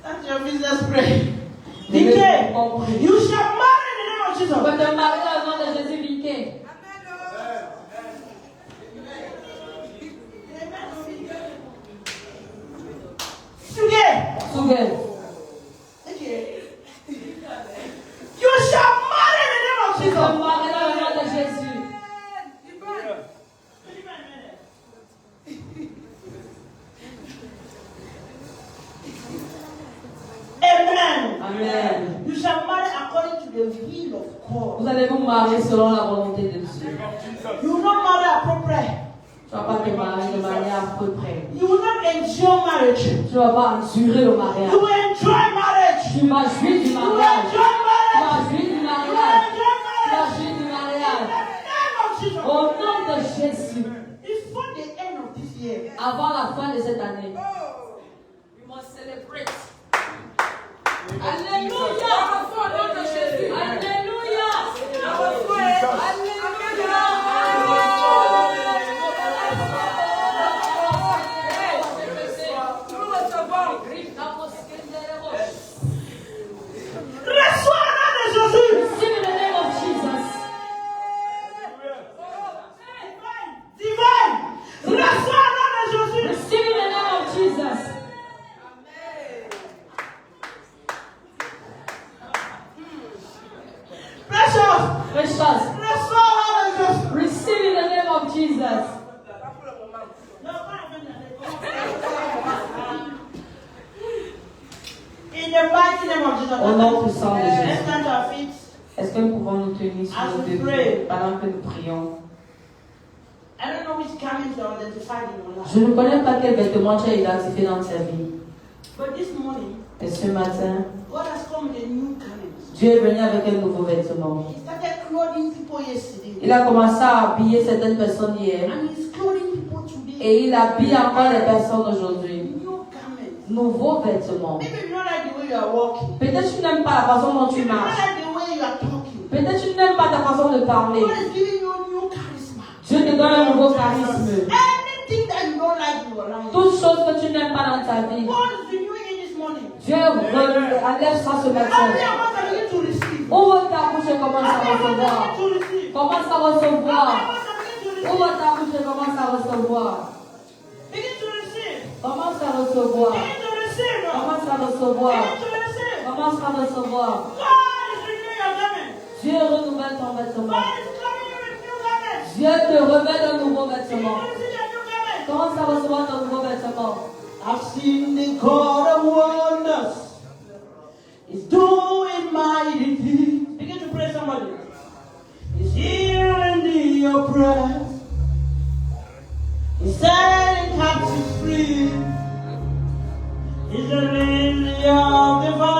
That's your business pray. Je vais Vicky, compris. you shall marry in the name of Tu Jesus. vas te marier dans le nom de Jésus, Vinquet. Today, Souguel. you shall marry in the name of Tu vas te Jesus. marier dans le nom de Jésus. Amen. Amen. You shall marry according to the will of God. Vous allez vous marier selon la volonté de Dieu. You will not marry appropriate. Tu ne vas pas te marier de manière à peu près. You will not endure marriage. Tu ne vas pas endurer le You mariage. will enjoy marriage. Tu vas jouir du You will mariage. enjoy Tu marriage. vas jouir du You will mariage. enjoy Tu vas marriage. jouir du In mariage. the name of Jesus. Au nom de Jésus. Before the end of this year, Avant la fin de cette année. We must celebrate. Alléluia. Au nom de Jésus. Alléluia. reçois le nom de Jésus. Receive in the name of Jesus. Divine. Reçois le nom de Jésus. Receive in the name of Jesus. Precious. Precious. Reçois le nom de Jésus. Receive in the name of Jesus. In the mighty name of Jesus. Au nom puissant de Let's Jésus. stand to our feet. Est-ce que nous pouvons nous tenir sur As nos we deux pray. pieds pendant que nous prions? I don't know which garments are identified in your life. Je ne connais pas quel vêtement tu as identifié dans ta vie. But this morning, Et ce matin, God has come with a new garment. Dieu est venu avec un nouveau vêtement. He started clothing people yesterday. Il a commencé à habiller certaines personnes hier. And he's clothing people today. Et il habille encore les personnes aujourd'hui. New garments. Nouveaux vêtements. Maybe you don't like the way you are walking. Peut-être tu n'aimes pas la façon dont tu Maybe you don't marches. like the way you are talking. Peut-être tu n'aimes pas ta façon de parler. God is giving you a new charisma. Dieu te donne un nouveau charisme. Anything that you don't like in your life, Toutes choses que tu n'aimes pas dans ta vie. God is renewing it this morning. Dieu enlève ça ce matin. Open your mouth and begin to receive. Ouvre ta bouche et commence à Open your mouth recevoir. and begin to receive. Commence à Open recevoir. your mouth and begin to receive. Ouvre ta bouche et commence à recevoir. Begin to receive. Commence à recevoir. Begin to receive. Commence à recevoir. Begin to receive. Commence à recevoir. God is renewing your garment. Dieu renouvelle ton vêtement. God is coming with new garments. Dieu te revêt d'un nouveau vêtement. Commence à recevoir ton nouveau vêtement. I've seen the God of wonders. He's doing mighty things. Begin to pray, somebody. He's here in the oppressed. He's setting captives free. He's the lily of the valley.